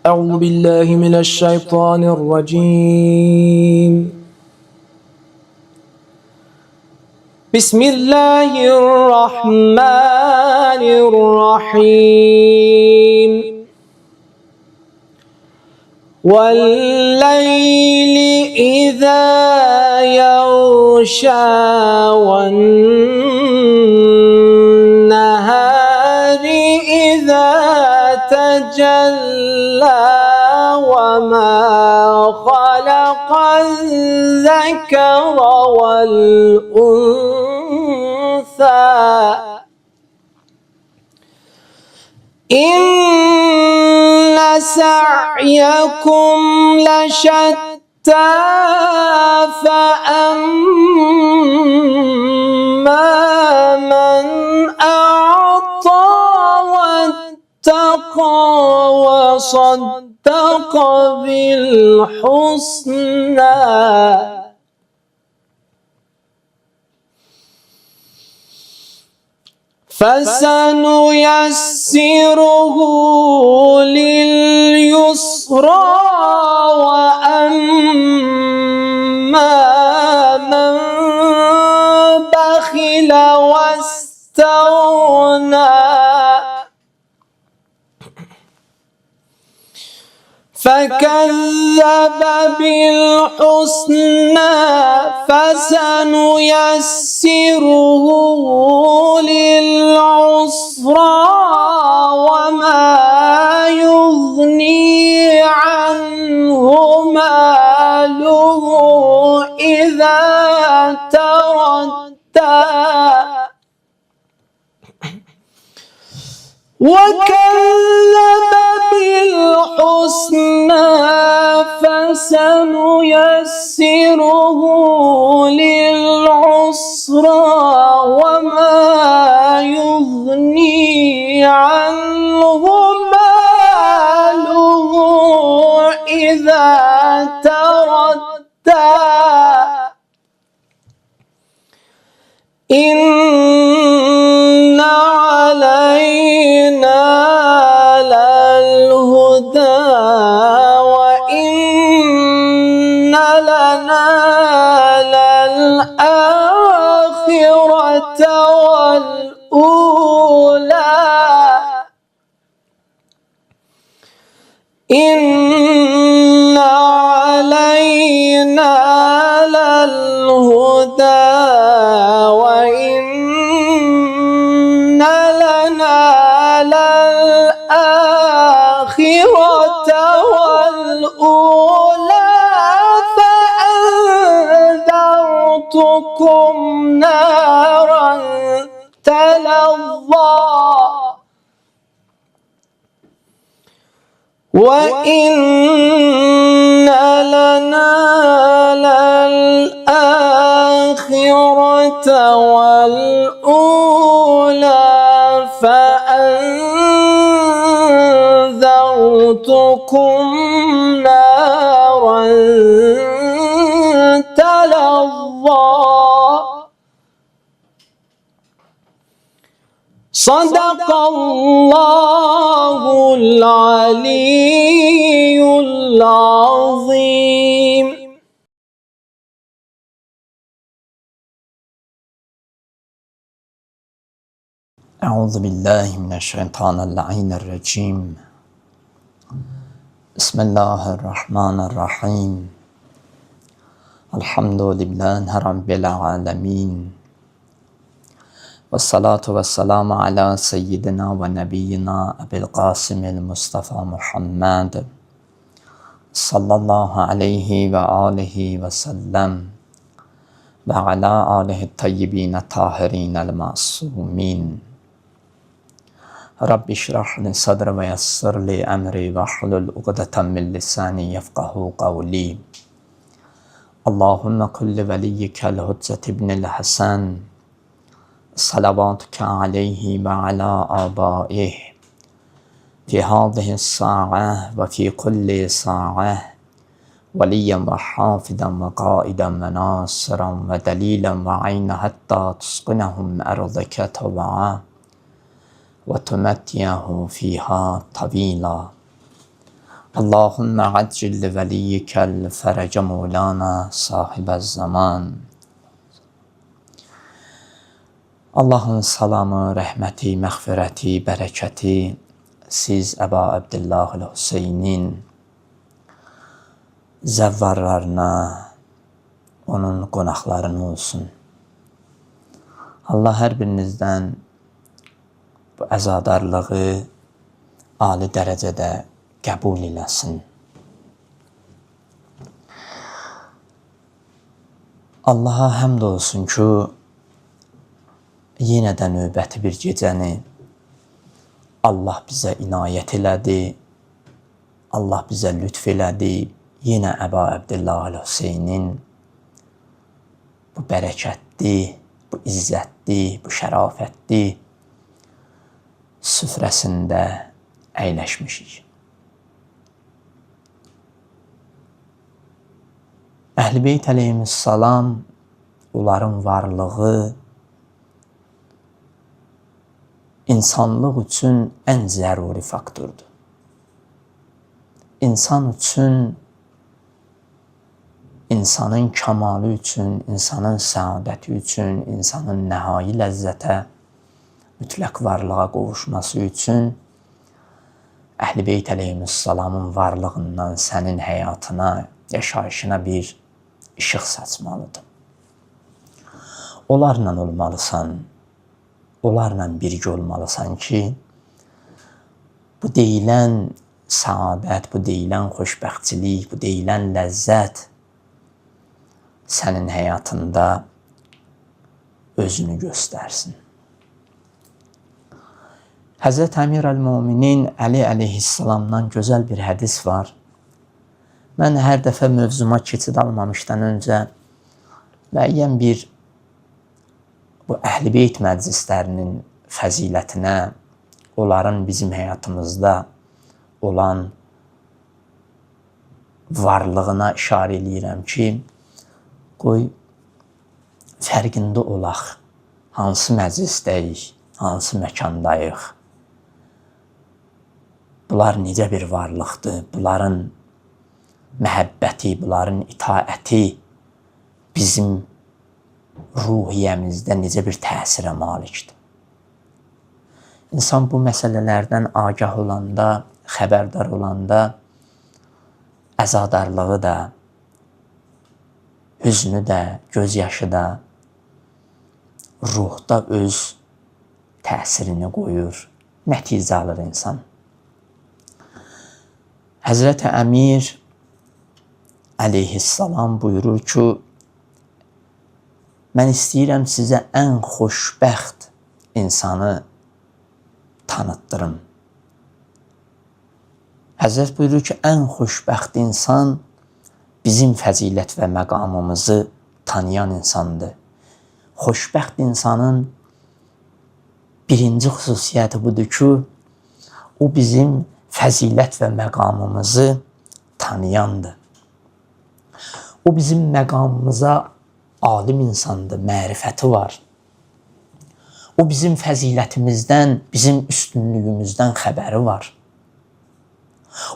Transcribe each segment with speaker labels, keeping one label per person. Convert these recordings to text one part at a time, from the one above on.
Speaker 1: أعوذ بالله من الشيطان الرجيم. بسم الله الرحمن الرحيم. والليل إذا يغشى والنهار إذا تجلى وما خلق الذكر والأنثى إن سعيكم لشتى فأما من أعطى واتقى وصدق بالحسنى فسنيسره لليسرى وأما من بخل واستغنى فكذب بالحسنى فسنيسره للعسرى وما يغني عنه ماله إذا تردى وكذب بالحسنى فسنيسره للعسرى وما يغني عنه ماله إذا تردى إن علينا للهدى وإن لنا للآخرة والأولى إن علينا للهدى وإن لنا للآخرة والأولى فأنذرتكم نارا تلظى وإن لنا للآخرة والأولى فأنذرتكم نارا تلظى صدق الله العلي العظيم.
Speaker 2: أعوذ بالله من الشيطان اللعين الرجيم. بسم الله الرحمن الرحيم. الحمد لله رب العالمين والصلاة والسلام على سيدنا ونبينا أبي القاسم المصطفى محمد صلى الله عليه وآله وسلم وعلى آله الطيبين الطاهرين المعصومين. رب اشرح لي صدري ويسر لي أمري واحلل عقدة من لساني يفقهوا قولي. اللهم كل وليك الحجة ابن الحسن صلواتك عليه وعلى آبائه في هذه الساعة وفي كل ساعة وليا وحافظا وقائدا وناصرا ودليلا وعينا حتى تسكنهم أرضك طوعا وتمتعه فيها طويلا. Allahümme accil li veliyyikel ferece Mevlana sahibez zaman. Allahın salamı, rəhməti, məğfirəti, bərəkəti siz Əba Əbdillah Hüseynin zəvvarlarına, onun qonaqlarına olsun. Allah hər birinizdən bu əzadarlığı ali dərəcədə qəbul eləsin. Allaha həmd olsun ki, yenə də növbəti bir gecəni Allah bizə inayət elədi, Allah bizə lütf elədi. Yenə Əba Əbdillah Hüseynin bu bərəkətli, bu izzətli, bu şərafətli süfrəsində əyləşmişik. Əhl-i Beyt əleyhissalam, onların varlığı insanlıq üçün ən zəruri faktordur. İnsan üçün, insanın kamalı üçün, insanın səadəti üçün, insanın nəhai ləzzətə, mütləq varlığa qovuşması üçün Əhl-i Beyt əleyhissalamın varlığından sənin həyatına, yaşayışına bir işıq saçmalıdır. Onlarla olmalısan, onlarla birgə olmalısan ki, bu deyilən səadət, bu deyilən xoşbəxtçilik, bu deyilən ləzzət sənin həyatında özünü göstərsin. Həzrət Əmir əl-Müminin Əli əleyhissalamdan gözəl bir hədis var. Mən hər dəfə mövzuma keçid almamışdan öncə müəyyən bir bu Əhl-i Beyt məclislərinin fəzilətinə, onların bizim həyatımızda olan varlığına işarə edirəm ki, qoy fərqində olaq, hansı məclisdəyik, hansı məkandayıq. Bunlar necə bir varlıqdır, bunların məhəbbəti, bunların itaəti bizim ruhiyyəmizdə necə bir təsirə malikdir. İnsan bu məsələlərdən agah olanda, xəbərdar olanda, əzadarlığı da, hüznü də, gözyaşı da ruhda öz təsirini qoyur, nəticə alır insan. Həzrət Əmir əleyhissalam buyurur ki, mən istəyirəm sizə ən xoşbəxt insanı tanıtdırım. Həzrət buyurur ki, ən xoşbəxt insan bizim fəzilət və məqamımızı tanıyan insandır. Xoşbəxt insanın birinci xüsusiyyəti budur ki, o bizim fəzilət və məqamımızı tanıyandır. O bizim məqamımıza alim insandır, mərifəti var. O bizim fəzilətimizdən, bizim üstünlüyümüzdən xəbəri var.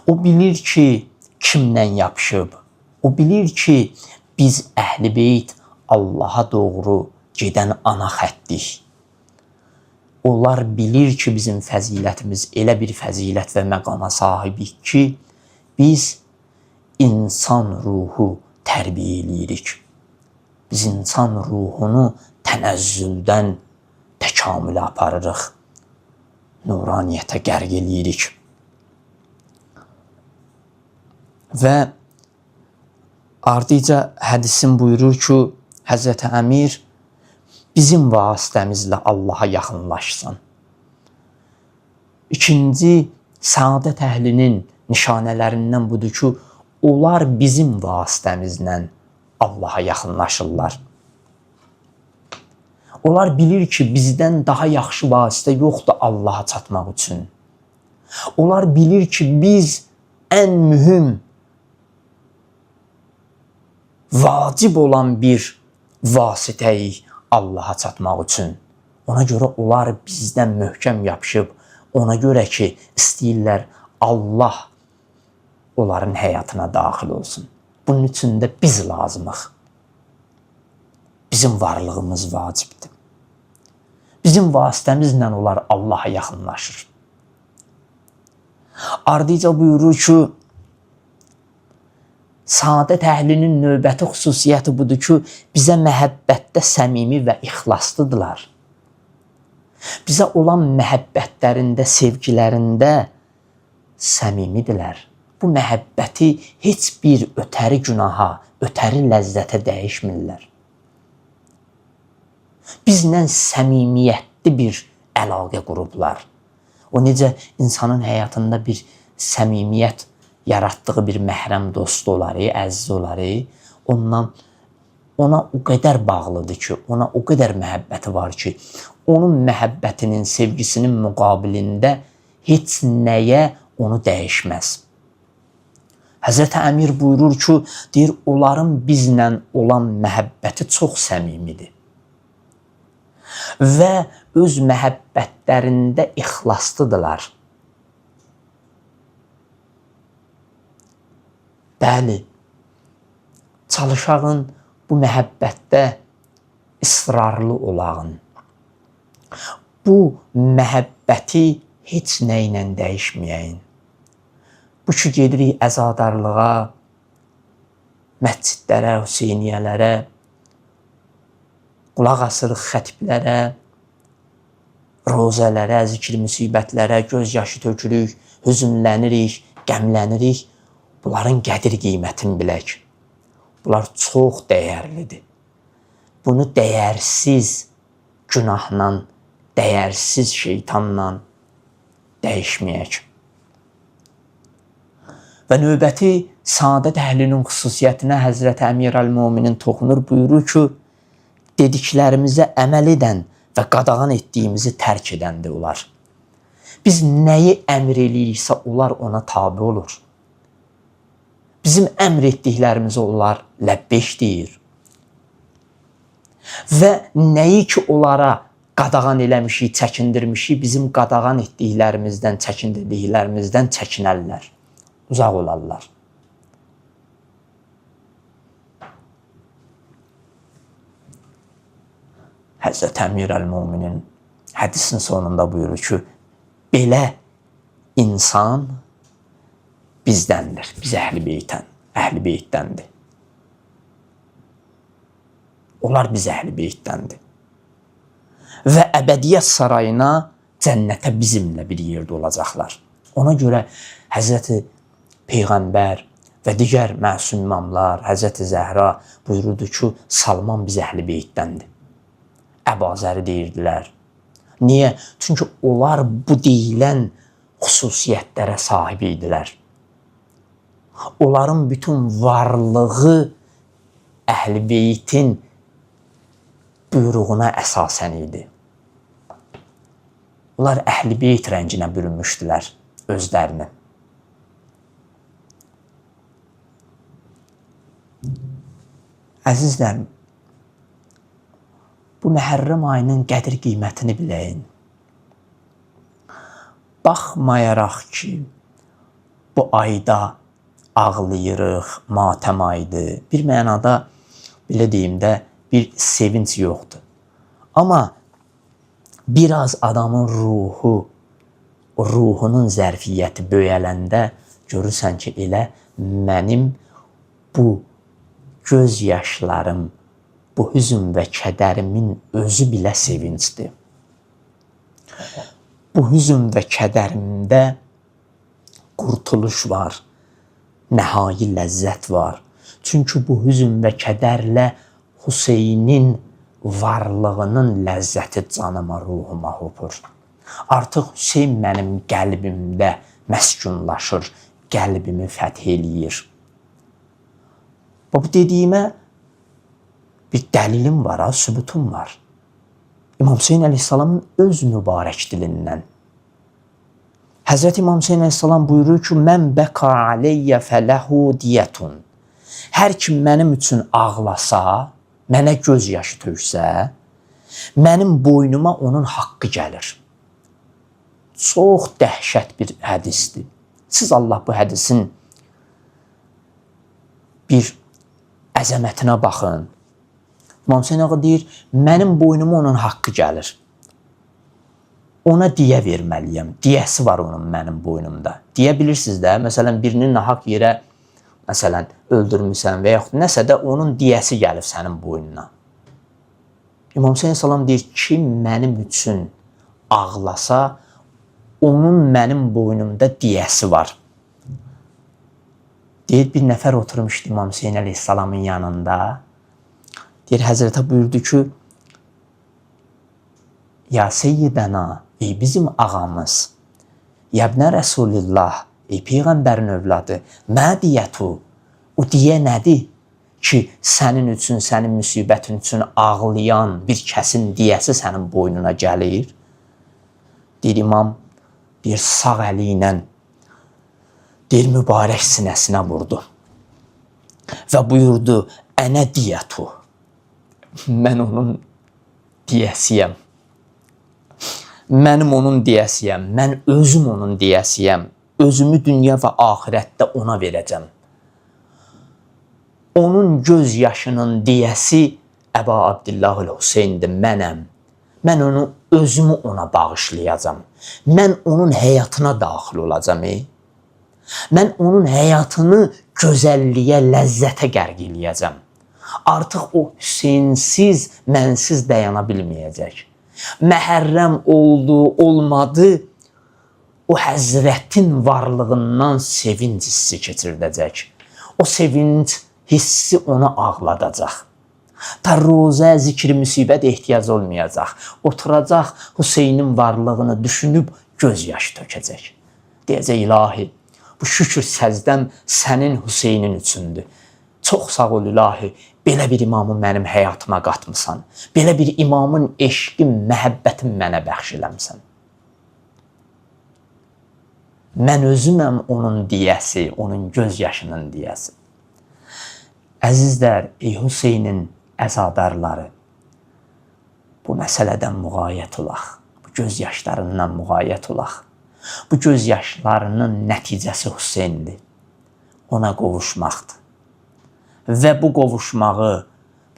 Speaker 2: O bilir ki, kimlə yapışıb. O bilir ki, biz Əhl-i Beyt Allaha doğru gedən ana xəttik. Onlar bilir ki, bizim fəzilətimiz elə bir fəzilət və məqama sahibik ki, biz insan ruhu tərbiyə eləyirik. Biz insan ruhunu tənəzzüldən təkamülə aparırıq. Nuraniyyətə qərq eləyirik. Və ardıca hədisin buyurur ki, Həzrət Əmir bizim vasitəmizlə Allaha yaxınlaşsan. İkinci, səadət əhlinin nişanələrindən budur ki, onlar bizim vasitəmizlə Allaha yaxınlaşırlar. Onlar bilir ki, bizdən daha yaxşı vasitə yoxdur Allaha çatmaq üçün. Onlar bilir ki, biz ən mühüm, vacib olan bir vasitəyik Allaha çatmaq üçün. Ona görə onlar bizdən möhkəm yapışıb, ona görə ki, istəyirlər Allah onların həyatına daxil olsun. Bunun üçün də biz lazımıq. Bizim varlığımız vacibdir. Bizim vasitəmizlə onlar Allaha yaxınlaşır. Ardıca buyurur ki, Saadət əhlinin növbəti xüsusiyyəti budur ki, bizə məhəbbətdə səmimi və ixlaslıdırlar. Bizə olan məhəbbətlərində, sevgilərində səmimidirlər. Bu məhəbbəti heç bir ötəri günaha, ötəri ləzzətə dəyişmirlər. Bizlə səmimiyyətli bir əlaqə qurublar. O necə insanın həyatında bir səmimiyyət yaratdığı bir məhrəm dostu olar, əziz olar, ona o qədər bağlıdır ki, ona o qədər məhəbbəti var ki, onun məhəbbətinin, sevgisinin müqabilində heç nəyə onu dəyişməz. Həzrət Əmir buyurur ki, deyir, onların bizlə olan məhəbbəti çox səmimidir və öz məhəbbətlərində ixlaslıdırlar. Bəli, çalışağın bu məhəbbətdə israrlı olağın. Bu məhəbbəti heç nə ilə dəyişməyəyin. Bu ki, gedirik əzadarlığa, məscidlərə, Hüseyniyələrə, qulaq asırıq xətiblərə, rozələrə, zikr müsibətlərə, göz yaşı tökürük, hüzünlənirik, qəmlənirik. Bunların qədir qiymətini bilək. Bunlar çox dəyərlidir. Bunu dəyərsiz günahla, dəyərsiz şeytanla dəyişməyək. Və növbəti Saadət əhlinin xüsusiyyətinə Həzrət Əmir əl-Möminin toxunur, buyurur ki, dediklərimizə əməl edən və qadağan etdiyimizi tərk edəndir onlar. Biz nəyi əmr eləyiriksə, onlar ona tabi olur. Bizim əmr etdiklərimizi onlar ləbbeş deyir. Və nəyi ki, onlara qadağan eləmişik, çəkindirmişik, bizim qadağan etdiklərimizdən, çəkindirdiklərimizdən çəkinərlər, uzaq olarlar. Həzrət Əmir əl-Möminin hədisin sonunda buyurur ki, belə insan bizdəndir, biz əhl-i beytdəndir. Onlar biz əhl-i beytdəndir. Və əbədiyyət sarayına, cənnətə bizimlə bir yerdə olacaqlar. Ona görə Həzrəti Peyğəmbər və digər məsum imamlar, Həzrəti Zəhra buyururdu ki, Salman biz əhl-i beytdəndir. Əbazəri deyirdilər. Niyə? Çünki onlar bu deyilən xüsusiyyətlərə sahib idilər. Onların bütün varlığı Əhl-i Beytin buyruğuna əsasən idi. Onlar Əhl-i Beyt rənginə bürünmüşdülər özlərini. Əzizlərim, bu Məhərrəm ayının qədir qiymətini biləyin. Baxmayaraq ki, bu ayda ağlayırıq, matəm aydır. Bir mənada, belə deyim də, bir sevinç yoxdur. Amma biraz adamın ruhunun zərfiyyəti böyələndə görürsən ki, elə mənim bu göz yaşlarım, bu hüzün və kədərimin özü bilə sevincdir. Bu hüzün və kədərimdə qurtuluş var, nəhai ləzzət var. Çünki bu hüzün və kədərlə Hüseynin varlığının ləzzəti canıma, ruhuma hopur. Artıq Hüseyn mənim qəlbimdə məskunlaşır, qəlbimi fəth eləyir. Bu dediyimə bir dəlilim var, sübutum var. İmam Hüseyn əleyhissalamın öz mübarək dilindən. Həzrət İmam Hüseyn əleyhissalam buyurur ki, mən bəqa aleyyə fələhu diyətun. Hər kim mənim üçün ağlasa, mənə göz yaşı töksə, mənim boynuma onun haqqı gəlir. Çox dəhşət bir hədisdir. Siz Allah bu hədisin bir əzəmətinə baxın. İmam Hüseyn ağa deyir, mənim boynuma onun haqqı gəlir. Ona diyə verməliyəm. Diyəsi var onun mənim boynumda. Deyə bilirsiniz də, məsələn, birinin nahaq yerə öldürmüsən və yaxud nəsə də onun diyəsi gəlib sənin boynuna. İmam Hüseyin salam deyir, kim mənim üçün ağlasa, onun mənim boynumda diyəsi var. Deyir, bir nəfər oturmuşdu İmam Hüseyin əleyhissalamın yanında. Deyir, Həzrətə buyurdu ki, ya seyyidəna, ey bizim ağamız, yəbnə Rəsulillah, ey Peyğəmbərin övladı, mə diyyətu, o diyə nədir ki, sənin üçün, sənin müsibətin üçün ağlayan bir kəsin diyəsi sənin boynuna gəlir? Deyir, imam, bir sağ əli ilə, deyir, mübarək sinəsinə vurdu və buyurdu, ənə diyyətu, mən onun diyəsiyəm. Mənim onun diyəsiyəm, mən özüm onun diyəsiyəm. Özümü dünya və axirətdə ona verəcəm. Onun göz yaşının diyəsi Əba Abdillahül Hüseyndir, mənəm. Mən onu özümü ona bağışlayacam. Mən onun həyatına daxil olacam. Mən onun həyatını gözəlliyə, ləzzətə qərq eləyəcəm. Artıq o Hüseynsiz, mənsiz dayana bilməyəcək. Məhərrəm oldu, olmadı, o Həzrətin varlığından sevinc hissi keçirdəcək. O sevinc hissi onu ağladacaq. Tarruzə, zikri, müsibət ehtiyac olmayacaq. Oturacaq, Hüseynin varlığını düşünüb göz yaşı tökəcək. Deyəcək, ilahi, bu şükür səzdəm sənin Hüseynin üçündür. Çox sağ ol ilahi, belə bir imamı mənim həyatıma qatmısan. Belə bir imamın eşqin, məhəbbətin mənə bəxş eləmsən. Mən özüməm onun diyəsi, onun göz yaşının diyəsi. Əzizlər, ey Hüseynin əzadarları, bu məsələdən müğayət olaq. Bu göz yaşlarından müğayət olaq. Bu göz yaşlarının nəticəsi Hüseyndir. Ona qovuşmaqdır. Və bu qovuşmağı,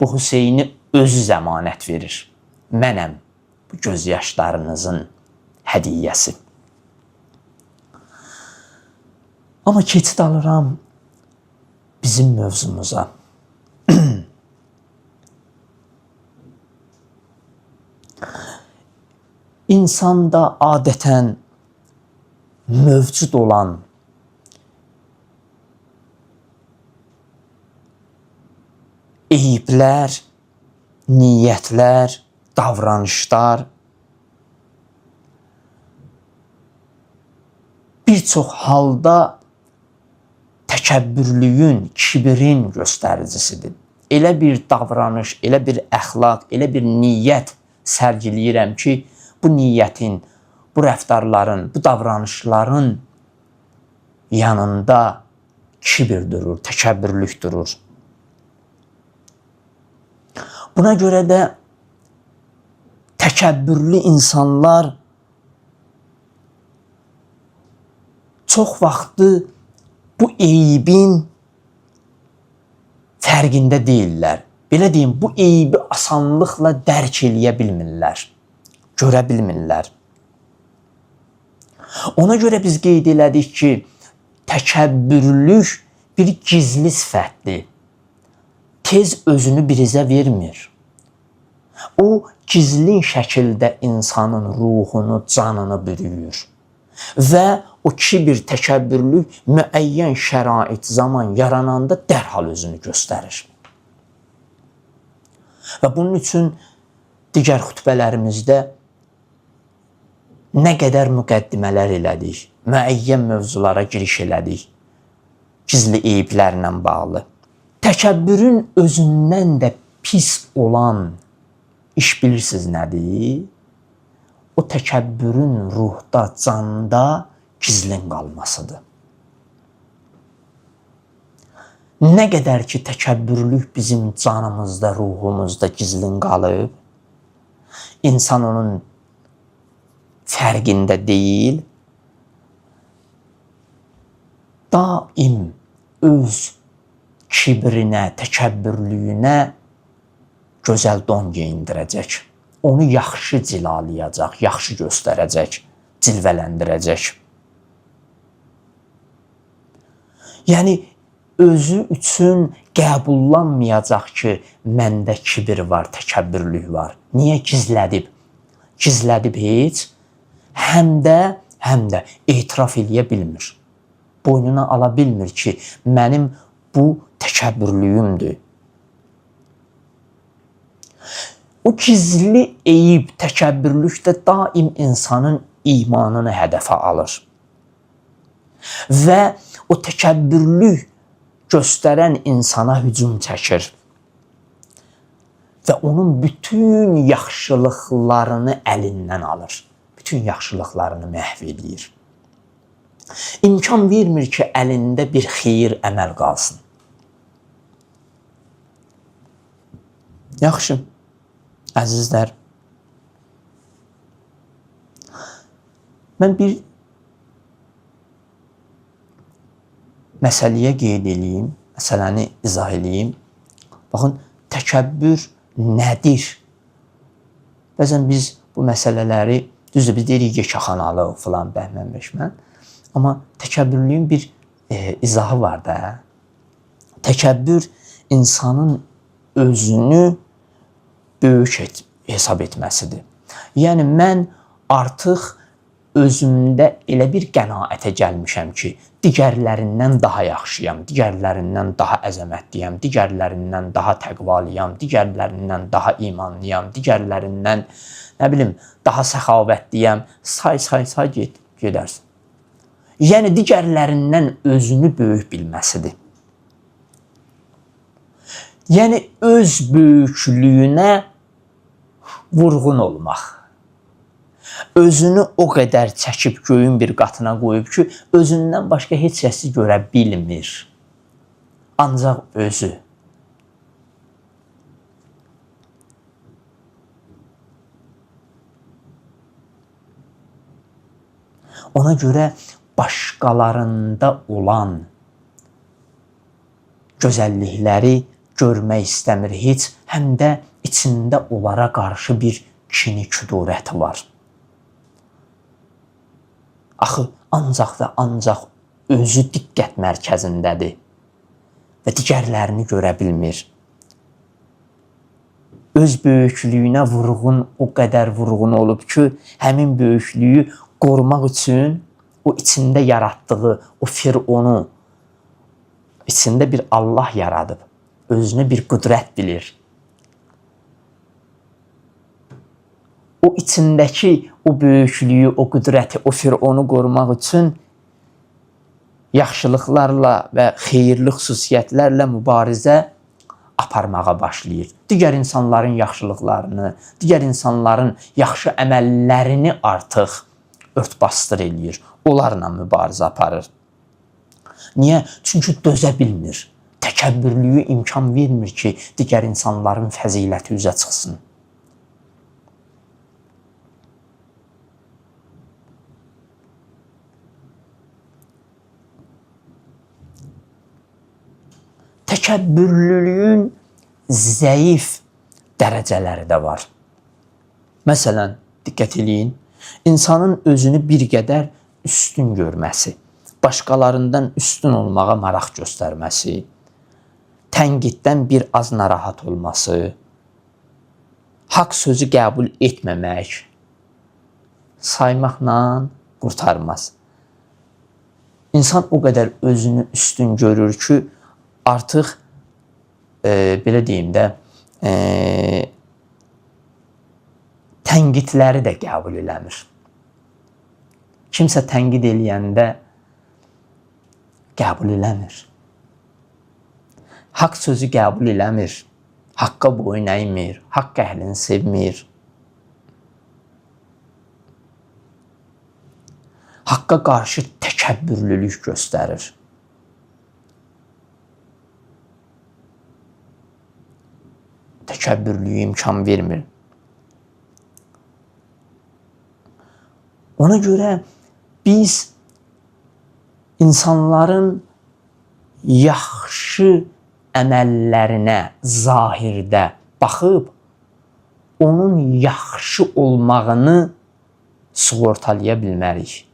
Speaker 2: bu Hüseyni özü zəmanət verir. Mənəm bu göz yaşlarınızın hədiyyəsi. Amma keçid alıram bizim mövzumuza. İnsanda adətən mövcud olan eyiblər, niyyətlər, davranışlar bir çox halda təkəbbürlüyün, kibirin göstəricisidir. Elə bir davranış, elə bir əxlaq, elə bir niyyət sərgiləyirəm ki, bu niyyətin, bu rəftarların, bu davranışların yanında kibir durur, təkəbbürlük durur. Buna görə də təkəbbürlü insanlar çox vaxtı bu eyibin fərqində deyirlər. Belə deyim, bu eybi asanlıqla dərk eləyə bilmirlər, görə bilmirlər. Ona görə biz qeyd elədik ki, təkəbbürlük bir gizli sifətdir. Tez özünü birizə vermir. O, gizlin şəkildə insanın ruhunu, canını bürüyür. Və o kibir, təkəbbürlük müəyyən şərait, zaman yarananda dərhal özünü göstərir. Və bunun üçün digər xütbələrimizdə nə qədər müqəddimələr elədik, müəyyən mövzulara giriş elədik, gizli eyiblərlə bağlı. Təkəbbürün özündən də pis olan iş bilirsiniz nədir? O təkəbbürün ruhda, canda gizlin qalmasıdır. Nə qədər ki təkəbbürlük bizim canımızda, ruhumuzda gizlin qalıb, insan onun fərqində deyil, daim öz kibrinə, təkəbbürlüyünə gözəl don geyindirəcək. Onu yaxşı cilalayacaq, yaxşı göstərəcək, cilvələndirəcək. Yəni, özü üçün qəbullanmayacaq ki, məndə kibir var, təkəbbürlük var. Niyə gizlədib? Gizlədib heç, həm də etiraf eləyə bilmir. Boynuna ala bilmir ki, mənim bu təkəbbürlüyümdür. O gizli eyib, təkəbbürlük də daim insanın imanını hədəfə alır. Və o təkəbbürlük göstərən insana hücum çəkir. Və onun bütün yaxşılıqlarını əlindən alır. Bütün yaxşılıqlarını məhv edir. İmkan vermir ki, əlində bir xeyir əməl qalsın. Yaxşı, əzizlər, mən bir məsələyə qeyd edeyim, məsələni izah edeyim. Baxın, təkəbbür nədir? Bəzən biz bu məsələləri, düzdür, biz deyirik yekaxanalı filan, bəhmən beşmən. Amma təkəbbürlüyün bir izahı var da. Təkəbbür insanın özünü böyük hesab etməsidir. Yəni, mən artıq özümdə elə bir qənaətə gəlmişəm ki, digərlərindən daha yaxşıyam, digərlərindən daha əzəmətliyəm, digərlərindən daha təqvalıyam, digərlərindən daha imanlıyam, digərlərindən, nə bilim, daha səxavətliyəm, say gedərsin. Yəni, digərlərindən özünü böyük bilməsidir. Yəni, öz böyüklüyünə vurğun olmaq. Özünü o qədər çəkib göyün bir qatına qoyub ki, özündən başqa heç kəsi görə bilmir. Ancaq özü. Ona görə başqalarında olan gözəllikləri görmək istəmir heç, həm də içində onlara qarşı bir kini küdurəti var. Axı, ancaq və ancaq özü diqqət mərkəzindədir və digərlərini görə bilmir. Öz böyüklüyünə vurğun, o qədər vurğun olub ki, həmin böyüklüyü qorumaq üçün o içində yaratdığı, o Fironu, içində bir Allah yaradıb, özünə bir qüdrət bilir. O içindəki o böyüklüyü, o qüdrəti, o Fironu qorumaq üçün yaxşılıqlarla və xeyirli xüsusiyyətlərlə mübarizə aparmağa başlayır. Digər insanların yaxşılıqlarını, digər insanların yaxşı əməllərini artıq ört-basdır eləyir. Onlarla mübarizə aparır. Niyə? Çünki dözə bilmir. Təkəbbürlüyü imkan vermir ki, digər insanların fəziləti üzə çıxsın. Təkəbbürlülüyün zəif dərəcələri də var. Məsələn, diqqət eləyin, insanın özünü bir qədər üstün görməsi, başqalarından üstün olmağa maraq göstərməsi, tənqiddən bir az narahat olması, haqq sözü qəbul etməmək, saymaqla qurtarmaz. İnsan o qədər özünü üstün görür ki, artıq, belə deyim də, tənqidləri də qəbul eləmir. Kimsə tənqid eləyəndə qəbul eləmir. Haqq sözü qəbul eləmir. Haqqa boyun əymir. Haqq əhlini sevmir. Haqqa qarşı təkəbbürlülük göstərir. Təkəbbürlüyü imkan vermir. Ona görə biz insanların yaxşı əməllərinə zahirdə baxıb, onun yaxşı olmağını sığortalaya bilmərik.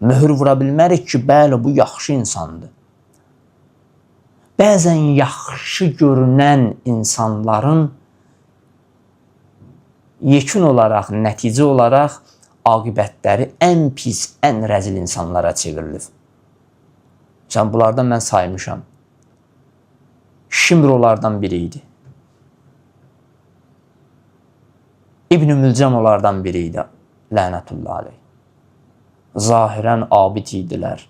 Speaker 2: Möhür vura bilmərik ki, bəli, bu yaxşı insandır. Bəzən yaxşı görünən insanların yekun olaraq, nəticə olaraq aqibətləri ən pis, ən rəzil insanlara çevrilir. Sən bunlardan mən saymışam. Şimr onlardan biri idi. İbn-i Mülcəm onlardan biri idi. Lənətullah aleyh. Zahirən abid idilər.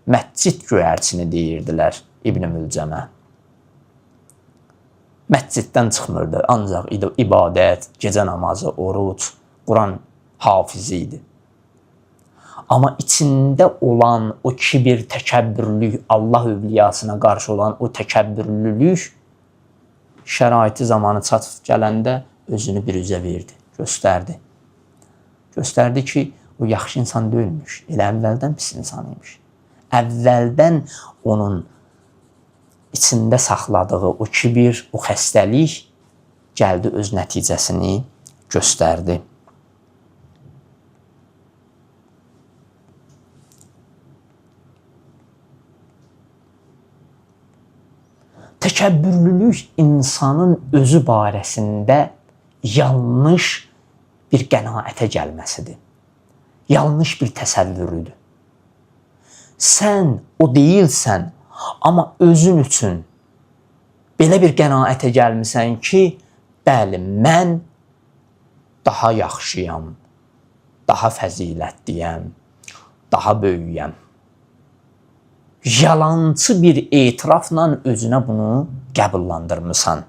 Speaker 2: Məscid göyərçini deyirdilər İbn-i Mülcəmə. Məsciddən çıxmırdı, ancaq ibadət, gecə namazı, oruc, Quran hafizi idi. Amma içində olan o kibir, təkəbbürlük, Allah övliyasına qarşı olan o təkəbbürlülük şəraiti zamanı çatıb gələndə özünü bir üzə verdi, göstərdi. Göstərdi ki, o yaxşı insan deyilmiş, elə əvvəldən pis insan imiş. Əvvəldən onun içində saxladığı o kibir, o xəstəlik gəldi öz nəticəsini göstərdi. Təkəbbürlülük insanın özü barəsində yanlış bir qənaətə gəlməsidir. Yanlış bir təsəvvürüdür. Sən o deyilsən, amma özün üçün belə bir qənaətə gəlmisən ki, bəli, mən daha yaxşıyam, daha fəzilətliyəm, daha böyüyəm. Yalançı bir etirafla özünə bunu qəbullandırmısan.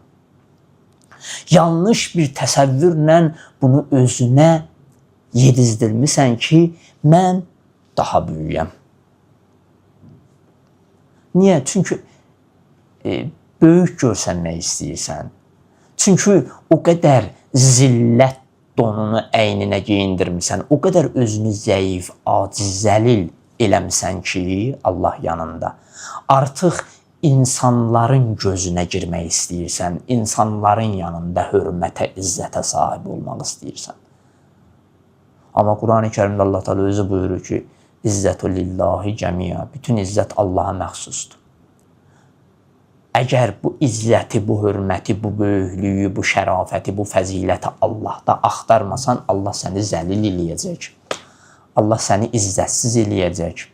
Speaker 2: Yanlış bir təsəvvürlə bunu özünə yedizdirmisən ki, mən daha böyüyəm. Niyə? Çünki böyük görsənmək istəyirsən. Çünki o qədər zillət donunu əyninə geyindirmisən, o qədər özünü zəif, aciz, zəlil eləmisən ki, Allah yanında. Artıq insanların gözünə girmək istəyirsən, insanların yanında hörmətə, izzətə sahib olmaq istəyirsən. Amma Quran-ı Kərimdə Allah Teala özü buyurur ki, İzzətü lillahi cəmiyə, bütün izzət Allaha məxsusdur. Əgər bu izzəti, bu hörməti, bu böyüklüyü, bu şərafəti, bu fəziləti Allahda axtarmasan, Allah səni zəlil eləyəcək. Allah səni izzətsiz eləyəcək.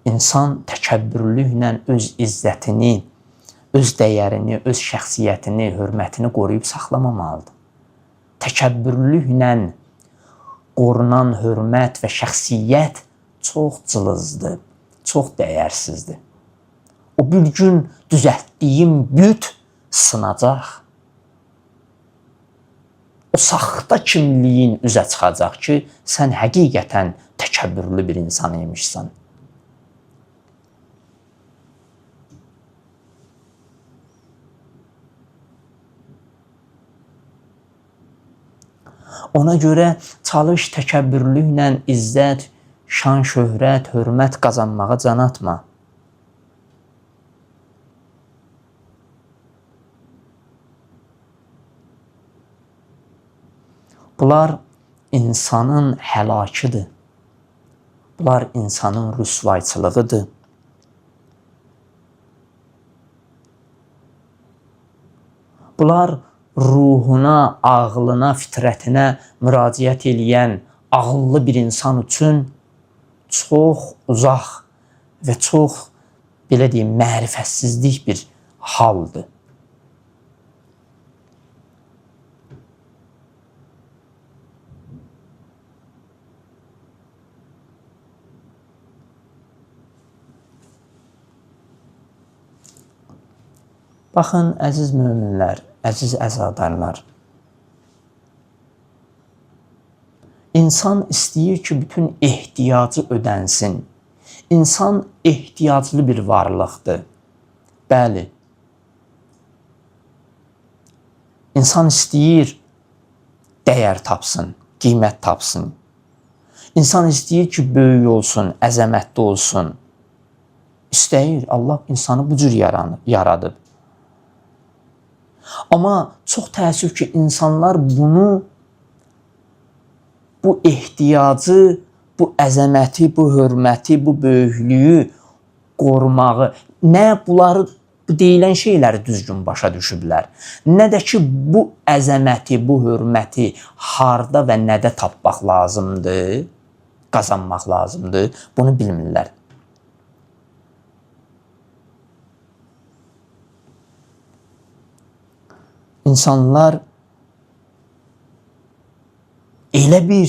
Speaker 2: İnsan təkəbbürlüklə öz izzətini, öz dəyərini, öz şəxsiyyətini, hörmətini qoruyub saxlamamalıdır. Təkəbbürlüklə qorunan hörmət və şəxsiyyət çox cılızdır, çox dəyərsizdir. O bir gün düzəltdiyim büt sınacaq. O saxta kimliyin üzə çıxacaq ki, sən həqiqətən təkəbbürlü bir insan imişsən. Ona görə çalış təkəbbürlüklə izzət, şan, şöhrət, hörmət qazanmağa can atma. Bunlar insanın həlakıdır. Bunlar insanın rüsvayçılığıdır. Bunlar ruhuna, ağlına, fitrətinə müraciət eləyən ağıllı bir insan üçün çox uzaq və çox, belə deyim, mərifətsizlik bir haldır. Baxın, əziz möminlər, əziz əzadarlar. İnsan istəyir ki, bütün ehtiyacı ödənsin. İnsan ehtiyaclı bir varlıqdır. Bəli. İnsan istəyir dəyər tapsın. qiymət tapsın. İnsan istəyir ki, böyük olsun, əzəmətli olsun. İstəyir. Allah insanı bu cür yaradıb. Amma çox təəssüf ki, insanlar bunu, bu ehtiyacı, bu əzəməti, bu hörməti, bu böyüklüyü qorumağı, nə bunları, bu deyilən şeyləri düzgün başa düşüblər, nə də ki, bu əzəməti, bu hörməti harda və nədə tapmaq lazımdır, qazanmaq lazımdır, bunu bilmirlər. İnsanlar elə bir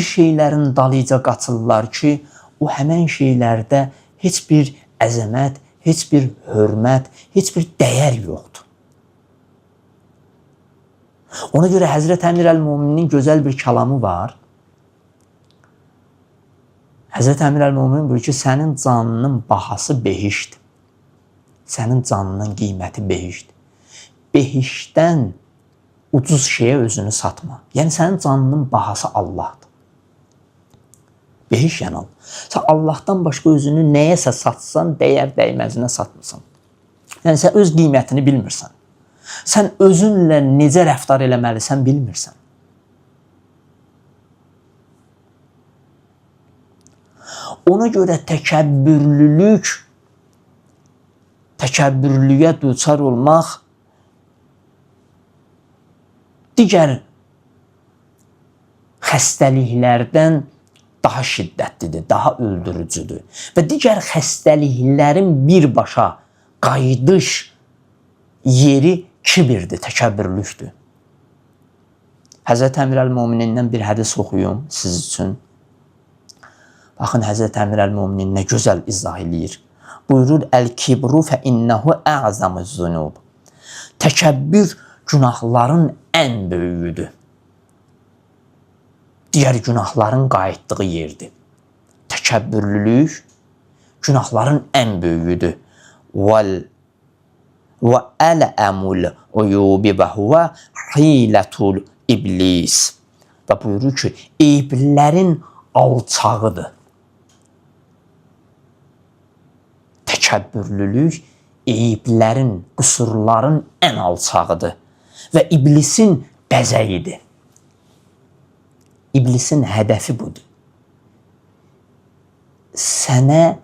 Speaker 2: şeylərin dalıca qaçırlar ki, o həmən şeylərdə heç bir əzəmət, heç bir hörmət, heç bir dəyər yoxdur. Ona görə Həzrət Əmir Əl-Möminin gözəl bir kəlamı var. Həzrət Əmir Əl-Mömin buyurur ki, sənin canının bahası behişdir. Sənin canının qiyməti behişdir. Behişdən ucuz şeyə özünü satma. Yəni, sənin canının bahası Allahdır. Behiş yəni Allah. Sən Allahdan başqa özünü nəyəsə satsan, dəyər dəyməzinə satmısan. Yəni, sən öz qiymətini bilmirsən. Sən özünlə necə rəftar eləməlisən bilmirsən. Ona görə təkəbbürlüyə duçar olmaq digər xəstəliklərdən daha şiddətlidir, daha öldürücüdür. Və digər xəstəliklərin birbaşa qayıdış yeri kibirdir, təkəbbürlükdür. Həzrət Əmir Əl-Möminindən bir hədis oxuyum siz üçün. Baxın, Həzrət Əmir Əl-Möminin nə gözəl izah eləyir. Buyurur, Əl-kibru fə innəhu ə'zəmüz zunub. Təkəbbür günahların ən böyüyüdür. Digər günahların qayıtdığı yerdir. Təkəbbürlülük günahların ən böyüyüdür. Və ələmul uyubi və huvə hilətul iblis. Və buyurur ki, eyblərin alçağıdır. Təkəbbürlülük eyblərin, qüsurların ən alçağıdır və iblisin bəzəyidir. İblisin hədəfi budur. Sənə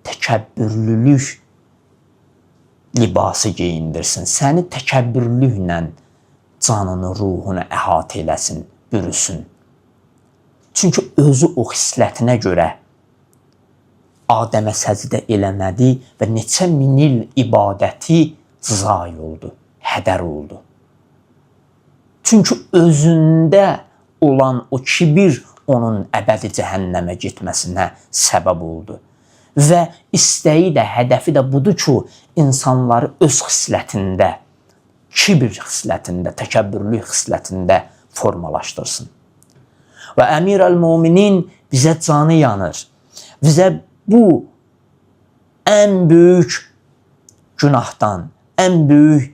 Speaker 2: təkəbbürlülük libası geyindirsin. Səni təkəbbürlüklə canını, ruhunu əhatə eləsin, bürüsün. Çünki özü o xislətinə görə Adəmə səcdə eləmədi və neçə min il ibadəti zay oldu, hədər oldu. Çünki özündə olan o kibir onun əbədi cəhənnəmə getməsinə səbəb oldu. Və istəyi də, hədəfi də budur ki, insanları öz xislətində, kibir xislətində, təkəbbürlük xislətində formalaşdırsın. Və Əmir Əl-Möminin bizə canı yanır. Bizə bu ən böyük günahdan, ən böyük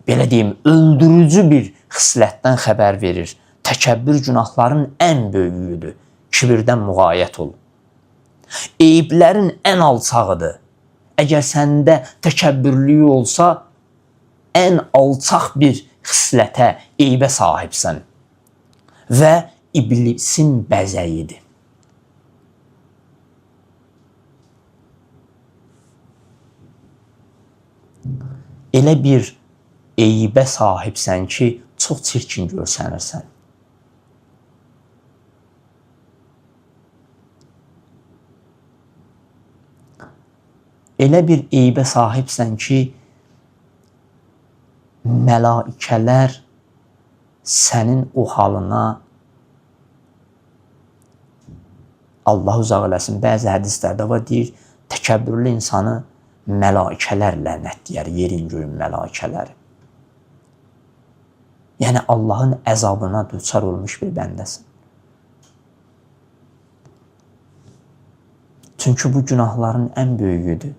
Speaker 2: belə deyim, öldürücü bir xislətdən xəbər verir. Təkəbbür günahların ən böyüyüdür. Kibirdən müğayət ol. Eyblərin ən alçağıdır. Əgər səndə təkəbbürlüyü olsa, ən alçaq bir xislətə, eybə sahibsən və iblisin bəzəyidir. Elə bir eybə sahibsən ki, çox çirkin görsənirsən. Elə bir eybə sahibsən ki, mələikələr sənin o halına, Allah uzaq eləsin, bəzi hədislərdə var, deyir, təkəbbürlü insanı mələikələr lənətləyər, yerin göyün mələikələri. Yəni, Allahın əzabına düçar olmuş bir bəndəsin. Çünki bu günahların ən böyüyüdür.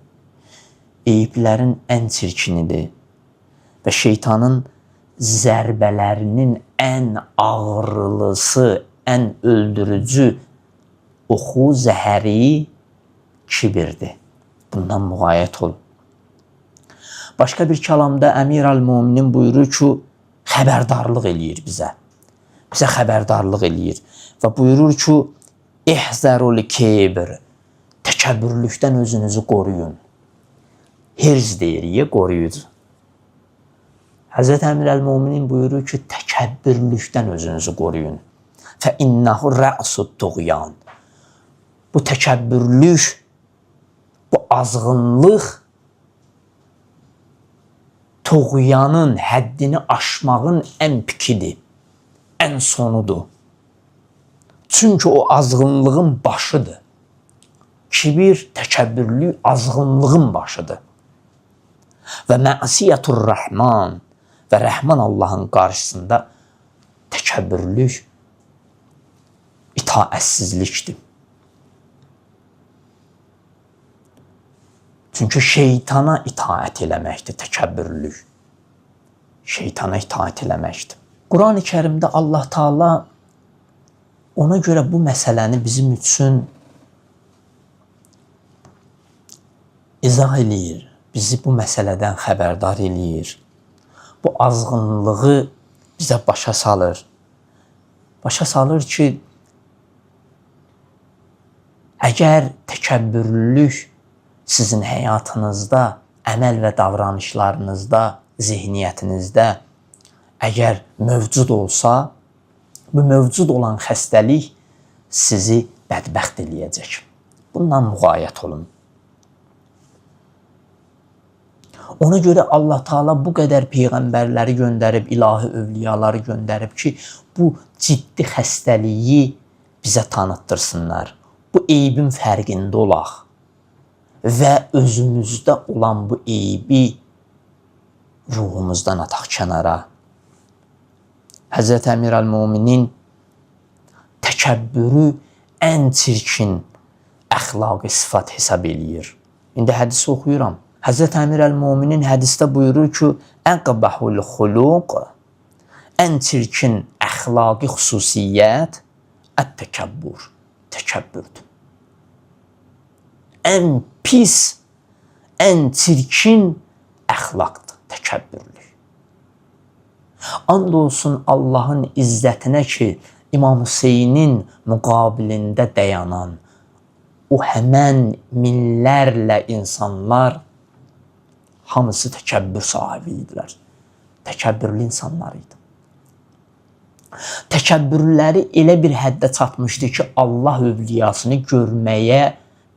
Speaker 2: Eyiblərin ən çirkinidir. Və şeytanın zərbələrinin ən ağırlısı, ən öldürücü oxu, zəhəri kibirdir. Bundan müğayət ol. Başqa bir kəlamda Əmir el-Müminin buyurur ki, xəbərdarlıq eləyir bizə. Bizə xəbərdarlıq eləyir. Və buyurur ki, İhzərul kibr, təkəbbürlükdən özünüzü qoruyun. Hirz deyirik, qoruyucu. Həzrət Əmir el-Müminin buyurur ki, təkəbbürlükdən özünüzü qoruyun. Fə innəhu rə'sud tuğyan. Bu təkəbbürlük, bu azğınlıq tuğyanın, həddini aşmağın ən pikidir, ən sonudur. Çünki o azğınlığın başıdır. Kibir, təkəbbürlük azğınlığın başıdır. Və məsiyyətur rəhman və rəhman Allahın qarşısında təkəbbürlük itaətsizlikdir. Çünki şeytana itaət eləməkdir təkəbbürlük. Şeytana itaət eləməkdir. Quran-ı Kərimdə Allah Taala ona görə bu məsələni bizim üçün izah eləyir. Bizi bu məsələdən xəbərdar eləyir. Bu azğınlığı bizə başa salır. Başa salır ki, əgər təkəbbürlük sizin həyatınızda, əməl və davranışlarınızda, zihniyyətinizdə əgər mövcud olsa, bu mövcud olan xəstəlik sizi bədbəxt eləyəcək. Bundan müğayət olun. Ona görə Allah Taala bu qədər peyğəmbərləri göndərib, ilahi övliyaları göndərib ki, bu ciddi xəstəliyi bizə tanıttırsınlar. Bu eybin fərqində olaq və özümüzdə olan bu eybi ruhumuzdan ataq kənara. Həzrət Əmir el-Müminin təkəbbürü ən çirkin əxlaqi sifat hesab eləyir. İndi hədisi oxuyuram. Həzrət Əmir el-Müminin hədisdə buyurur ki, əqbəhul xuluq, ən çirkin əxlaqi xüsusiyyət ət-təkəbbür, təkəbbürdür. Ən pis, ən çirkin əxlaqdır təkəbbürlük. And olsun Allahın izzətinə ki, İmam Hüseynin müqabilində dayanan o həmən minlərlə insanlar hamısı təkəbbür sahibi idilər. Təkəbbürlü insanlar idi. Təkəbbürləri elə bir həddə çatmışdı ki, Allah övliyasını görməyə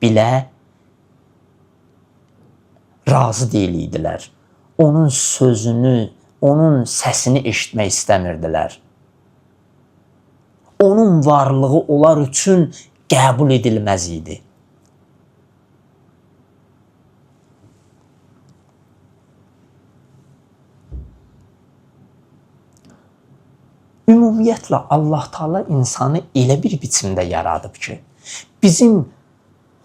Speaker 2: bilə razı deyil idilər. Onun sözünü, onun səsini eşitmək istəmirdilər. Onun varlığı onlar üçün qəbul edilməz idi. Ümumiyyətlə Allah Taala insanı elə bir biçimdə yaradıb ki, bizim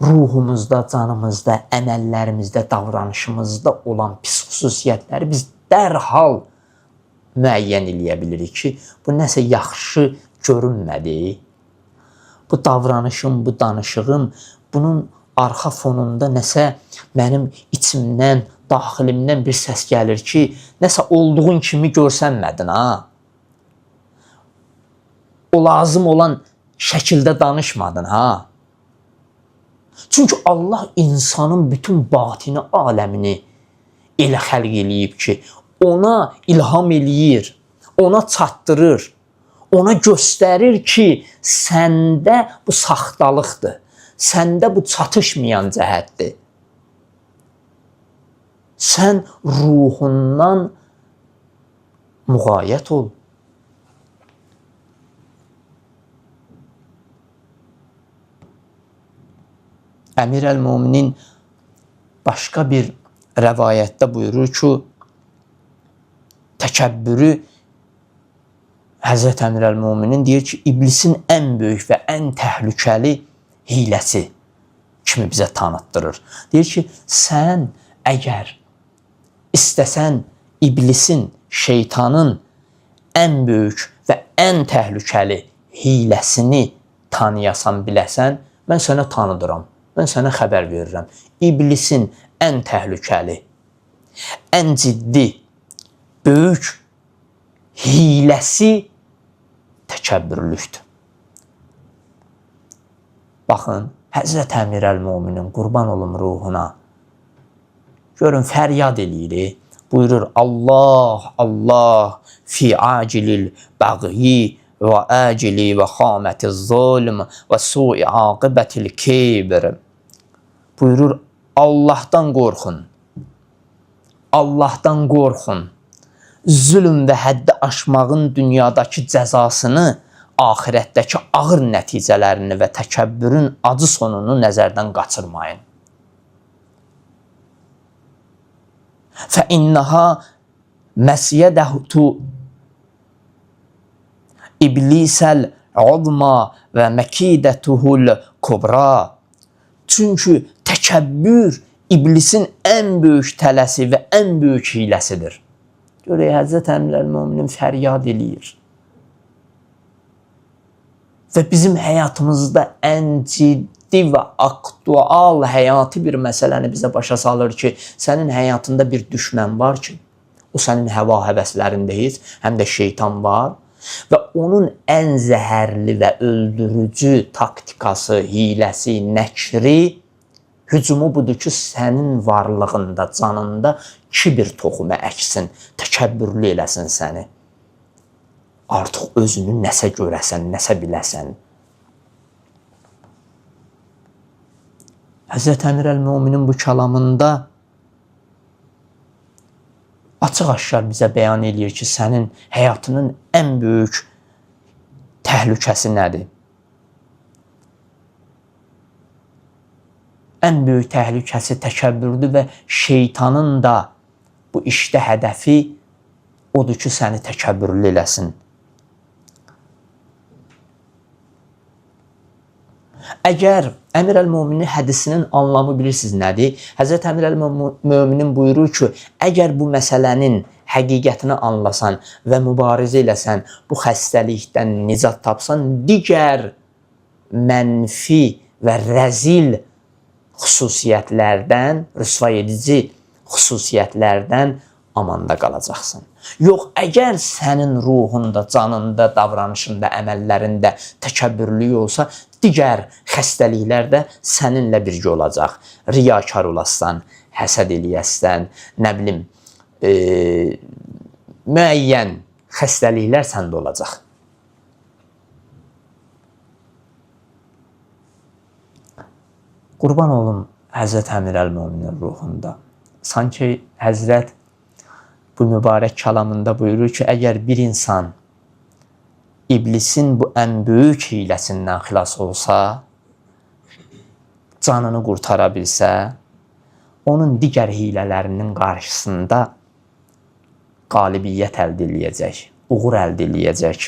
Speaker 2: ruhumuzda, canımızda, əməllərimizdə, davranışımızda olan pis xüsusiyyətləri biz dərhal müəyyən eləyə bilirik ki, bu nəsə yaxşı görünmədi. Bu davranışım, bu danışığım, bunun arxa fonunda nəsə mənim içimdən, daxilimdən bir səs gəlir ki, nəsə olduğun kimi görsənmədin, ha? O lazım olan şəkildə danışmadın, ha? Çünki Allah insanın bütün batini aləmini elə xəlq eləyib ki, ona ilham eləyir, ona çatdırır, ona göstərir ki, səndə bu saxtalıqdır, səndə bu çatışmayan cəhətdir. Sən ruhundan müğayət ol. Əmir el-Müminin başqa bir rəvayətdə buyurur ki, təkəbbürü Həzrət Əmir el-Müminin deyir ki, iblisin ən böyük və ən təhlükəli hiləsi kimi bizə tanıtdırır. Deyir ki, sən əgər istəsən iblisin, şeytanın ən böyük və ən təhlükəli hiləsini tanıyasan, biləsən, mən sənə tanıdıram, mən sənə xəbər verirəm. İblisin ən təhlükəli, ən ciddi, böyük hiləsi təkəbbürlükdür. Baxın, Həzrət Əmir əl-Möminin qurban olum ruhuna. Görün, fəryad eləyir. Buyurur, Allah, Allah, fi acilil bəğyi və acili və xaməti zulm və sui aqibətil kibr. Buyurur, Allahdan qorxun. Allahdan qorxun. Zülm və həddi aşmağın dünyadakı cəzasını, axirətdəki ağır nəticələrini və təkəbbürün acı sonunu nəzərdən qaçırmayın. فَإِنَّهَا مَسْيَدَهُ إِبْلِيسَ الْعُظْمَى وَمَكِيدَتُهُ الْكُبْرَى. Çünki təkəbbür iblisin ən böyük tələsi və ən böyük hiləsidir. Görək, Həzrət Əmir əl-Möminin fəryad eləyir. Və bizim həyatımızda ən ciddi və aktual həyati bir məsələni bizə başa salır ki, sənin həyatında bir düşmən var ki, o sənin həva həvəslərindəyiz, həm də şeytan var və onun ən zəhərli və öldürücü taktikası, hiləsi, nəkri, hücumu budur ki, sənin varlığında, canında kibir toxumu əksin, təkəbbürlü eləsin səni. Artıq özünü nəsə görəsən, nəsə biləsən. Həzrət Əmir əl-Möminin bu kəlamında açıq-aşkar bizə bəyan eləyir ki, sənin həyatının ən böyük təhlükəsi nədir? Ən böyük təhlükəsi təkəbbürdür və şeytanın da bu işdə hədəfi odur ki, səni təkəbbürlü eləsin. Əgər Əmir əl-Möminin hədisinin anlamı bilirsiniz nədir? Həzrət Əmir əl-Möminin buyurur ki, əgər bu məsələnin həqiqətini anlasan və mübarizə eləsən, bu xəstəlikdən nicat tapsan, digər mənfi və rəzil xüsusiyyətlərdən, rüsva edici xüsusiyyətlərdən amanda qalacaqsın. Yox, əgər sənin ruhunda, canında, davranışında, əməllərində təkəbbürlük olsa, digər xəstəliklər də səninlə birgə olacaq. Riyakar olassan, həsəd eləyəsən, nə bilim, müəyyən xəstəliklər səndə olacaq. Qurban olum Həzrət Əmir əl-Möminin ruhunda. Sanki Həzrət bu mübarək kəlamında buyurur ki, əgər bir insan iblisin bu ən böyük hiləsindən xilas olsa, canını qurtara bilsə, onun digər hilələrinin qarşısında qalibiyyət əldə eləyəcək, uğur əldə eləyəcək,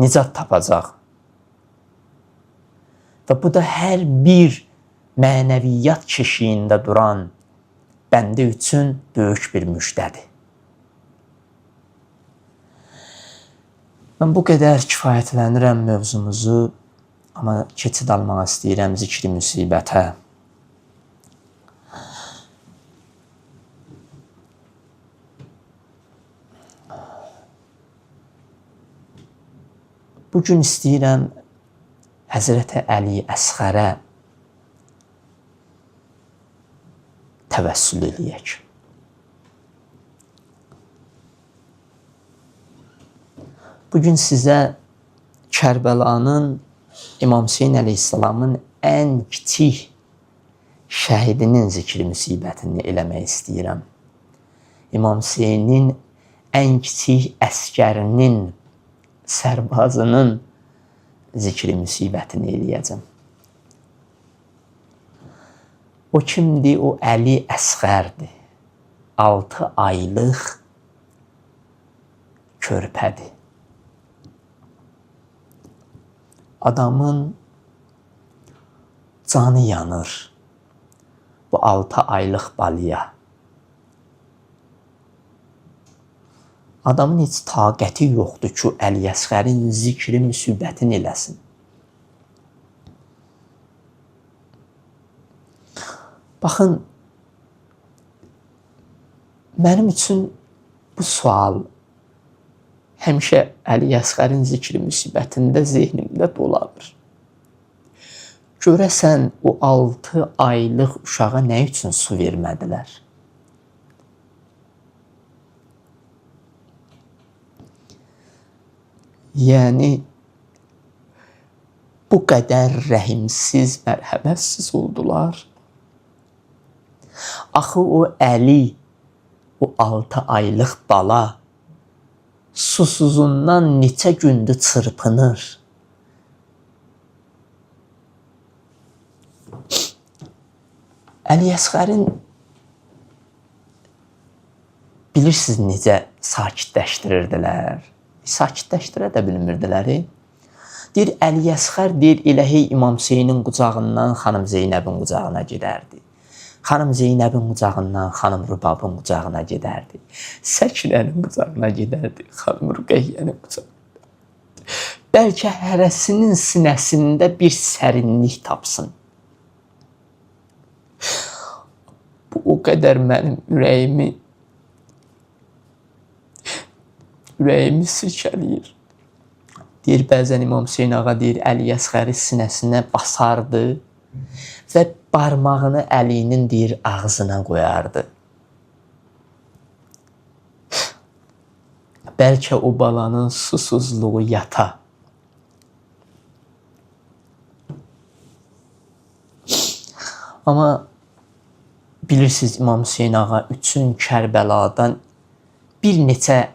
Speaker 2: nicat tapacaq. Və bu da hər bir mənəviyyat keşiyində duran bəndə üçün böyük bir müjdədir. Mən bu qədər kifayətlənirəm mövzumuzu, amma keçid almaq istəyirəm zikri müsibətə. Bugün istəyirəm Həzrəti Əli Əsğərə təvəssül eləyək. Bugün sizə Kərbəlanın, İmam Hüseyn əleyhissalamın ən kiçik şəhidinin zikri müsibətini eləmək istəyirəm. İmam Hüseynin ən kiçik əskərinin, sərbazının zikri müsibətini eləyəcəm. O kimdir? O Əli Əsğərdir. 6 aylıq körpədir. Adamın canı yanır bu 6 aylıq balıya. Adamın heç taqəti yoxdur ki, Əliəsgərin zikri müsibətini eləsin. Baxın, mənim üçün bu sual həmişə Əliəsgərin zikri müsibətində zehnimdə dolanır. Görəsən o 6 aylıq uşağa nə üçün su vermədilər? Yəni, bu qədər rəhimsiz, mərhəmətsiz oldular. Axı o Əli, o 6 aylıq bala susuzundan neçə gündür çırpınır. Əliəsgərin bilirsiniz necə sakitləşdirirdilər? Sakitləşdirə də bilmirdilər. Deyir, Əliəsgər deyir, elə hey İmam Hüseynin qucağından xanım Zeynəbin qucağına gedərdi. Xanım Zeynəbin qucağından xanım Rübabın qucağına gedərdi. Səkinənin qucağına gedərdi, xanım Rüqəyyənin qucağına. Bəlkə hərəsinin sinəsində bir sərinlik tapsın. Bu o qədər mənim ürəyimi silkələyir. Deyir, bəzən İmam Hüseyin ağa deyir, Əliəsgəri sinəsinə basardı və barmağını Əlinin deyir, ağzına qoyardı. Bəlkə o balanın susuzluğu yata. Amma bilirsiniz, İmam Hüseyin ağa üçün Kərbəladan bir neçə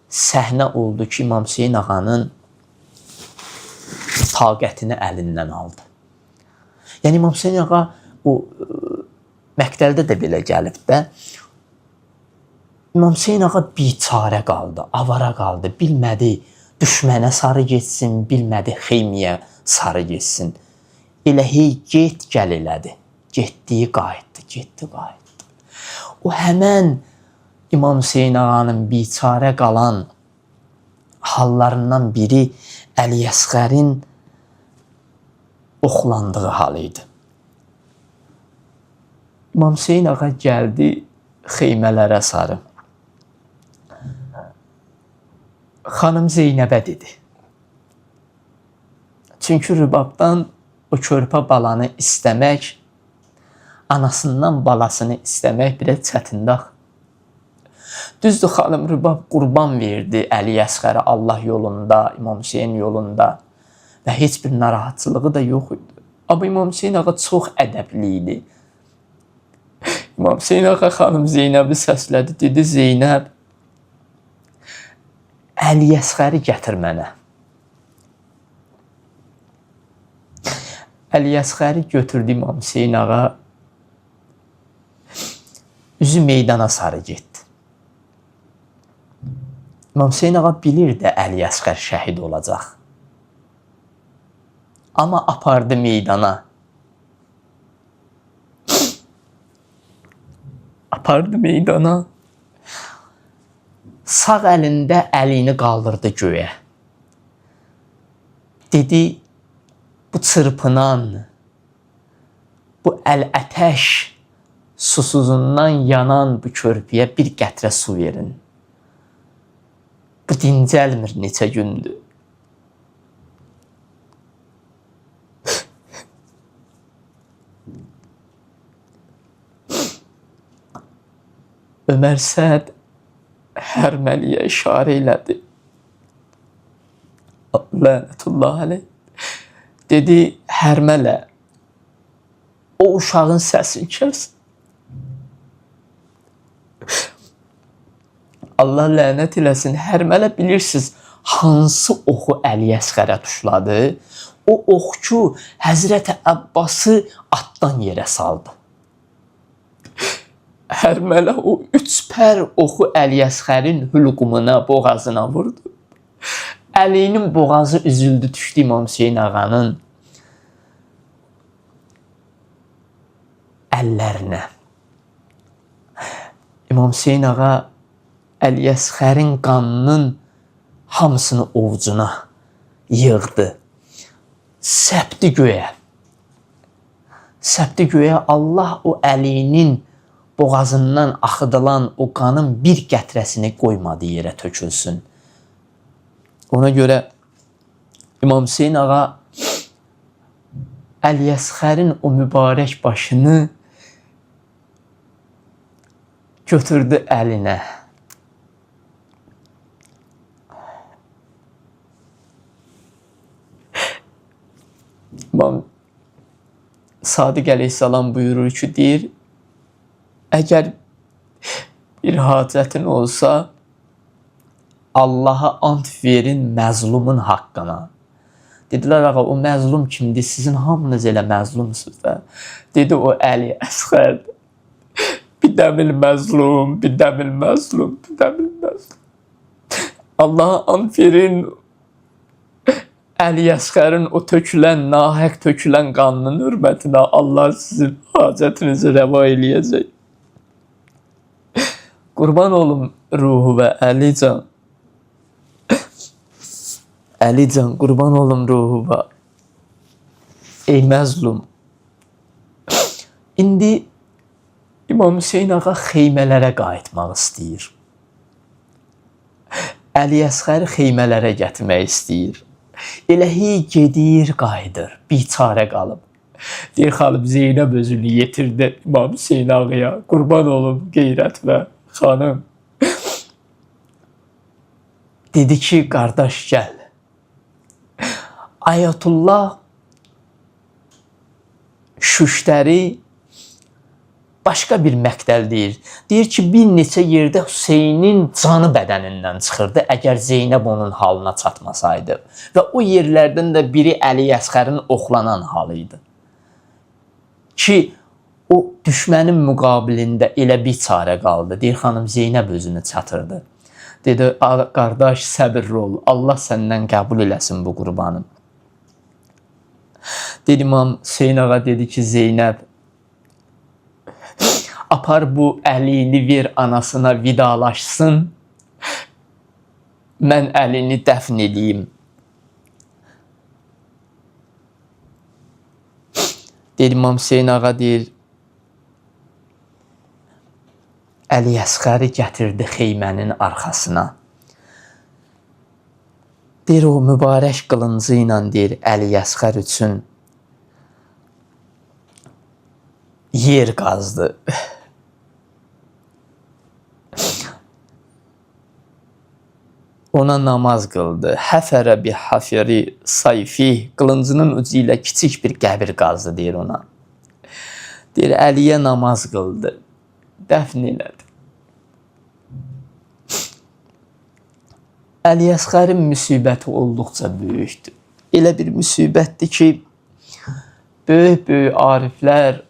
Speaker 2: səhnə oldu ki, İmam Hüseyin ağanın taqətini əlindən aldı. Yəni, İmam Hüseyin ağa o məqtəldə də belə gəlib də, İmam Hüseyin ağa biçarə qaldı, avara qaldı, bilmədi düşmənə sarı getsin, bilmədi xeymiyə sarı getsin. Elə hey get gəl elədi. Getdiyi qayıtdı, getdi qayıtdı. O həmən İmam Hüseyin ağanın biçarə qalan hallarından biri Əliəsgərin oxlandığı hal idi. İmam Hüseyin ağa gəldi xeymələrə sarı. Xanım Zeynəbə dedi. Çünki Rübabdan o körpə balanı istəmək, anasından balasını istəmək biraz çətindir. Düzdür, xanım Rübab qurban verdi Əliəsgərə Allah yolunda, İmam Hüseyin yolunda və heç bir narahatçılığı da yox idi. Amma İmam Hüseyin ağa çox ədəbli idi. İmam Hüseyin ağa xanım Zeynəbi səslədi, dedi, Zeynəb, Əliəsgəri gətir mənə. Əliəsgəri götürdü İmam Hüseyin ağa, üzü meydana sarı getdi. İmam Hüseyin ağa bilirdi Əliəsgər şəhid olacaq. Amma apardı meydana. Apardı meydana. Sağ əlində əlini qaldırdı göyə. Dedi, bu çırpınan, bu əl-ətəş susuzundan yanan bu körpüyə bir qətrə su verin. Bu dincəlmir neçə gündür. Ömər Səd hərməliyə işarə elədi. Lənətullah aleyh. Dedi, hərmələ, o uşağın səsini kəs. Allah lənət eləsin, hərmələ bilirsiniz, hansı oxu Əliəsgərə tuşladı? O oxçu Həzrət Əbbası atdan yerə saldı. Hərmələ o 3 pər oxu Əliəsgərin hülqumuna, boğazına vurdu. Əlinin boğazı üzüldü, düşdü İmam Hüseyin ağanın əllərinə. İmam Hüseyin ağa, Əlyəsxərin qanının hamısını ovucuna yığdı. Səpdi göyə. Səpdi göyə. Allah o Əlinin boğazından axıdılan o qanın bir qətrəsini qoymadı yerə tökülsün. Ona görə İmam Hüseyin ağa Əlyəsxərin o mübarək başını götürdü əlinə. İmam Sadiq əleyhissalam buyurur ki, deyir, əgər bir hacətin olsa, Allaha ant verin məzlumun haqqına. Dedilər, ağa, o məzlum kimdir? Sizin hamınız elə məzlumsunuz da. Dedi, o Əlyəsxərdir. Bir dəmil məzlum, bir dəmil məzlum, bir dəmil məzlum. Allaha ant verin, Əlyəsxərin o tökülən, nahəq tökülən qanının hürmətinə Allah sizin hacətinizi rəva eləyəcək. Qurban olum ruhu və Əlican. Əlican, qurban olum ruhu və ey məzlum. İndi İmam Hüseyin ağa xeymələrə qayıtmaq istəyir. Əlyəsxəri xeymələrə gətirmək istəyir. Elə hey gedir, qayıdır, biçarə qalıb. Deyir, xanım Zeynəb özünü yetirdi İmam Hüseyin ağaya. Qurban olum qeyrət və xanım. Dedi ki, qardaş gəl. Ayətullah Şüştəri başqa bir məqtəl deyir. Deyir ki, bir neçə yerdə Hüseynin canı bədənindən çıxırdı, əgər Zeynəb onun halına çatmasaydı. Və o yerlərdən də biri Əlyəsxərin oxlanan halıydı. Ki, o düşmənin müqabilində elə bir çarə qaldı. Deyir, xanım Zeynəb özünü çatırdı. Dedi, qardaş, səbirli ol, Allah səndən qəbul eləsin bu qurbanım. Dedi, İmam Hüseyin ağa dedi ki, Zeynəb, apar bu əlini ver anasına vidalaşsın, mən əlini dəfn edeyim. Dedi, İmam Hüseyin ağa deyir, Əlyəsxəri gətirdi xeymənin arxasına. Deyir, o mübarək qılıncı ilə deyir, Əlyəsxər üçün yer qazdı. Ona namaz qıldı. Həfərə bi hafəri sayfi, qılıncının ucu ilə kiçik bir qəbir qazdı, deyir ona. Deyir, Əliyə namaz qıldı, dəfn elədi. Əlyəsxərin müsibəti olduqca böyükdür. Elə bir müsibətdir ki, böyük-böyük ariflər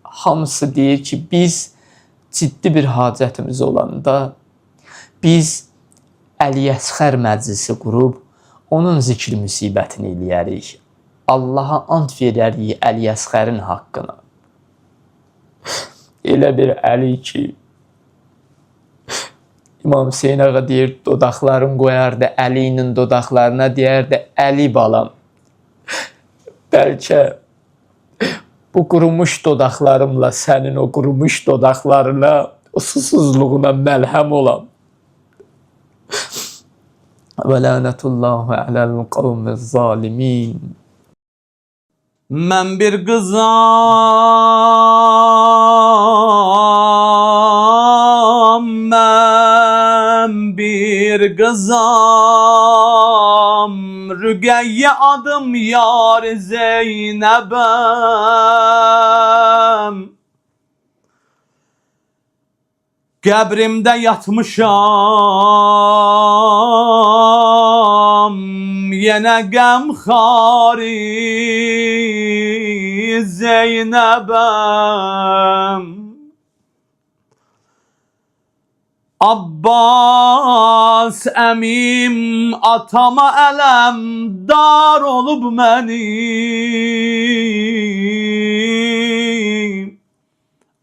Speaker 2: hamısı deyir ki, biz ciddi bir hacətimiz olanda biz Əlyəsxər məclisi qurub onun zikri müsibətini eləyərik. Allaha ant verərik Əlyəsxərin haqqına. Elə bir Əli ki, İmam Hüseyin ağa deyir, dodaqlarını qoyardı Əlinin dodaqlarına, deyərdi, Əli balam, bəlkə bu qurumuş dodaqlarımla sənin o qurumuş dodaqlarına, o susuzluğuna məlhəm olam. Və lənətullahu aləl qavmiz zalimin.
Speaker 1: Mən bir qızam, mən bir qızam, Rüqəyyə adım yar Zeynəbəm. Qəbrimdə yatmışam, yenə qəmxari Zeynəbəm. Abbas əmim atama ələm dar olub mənim.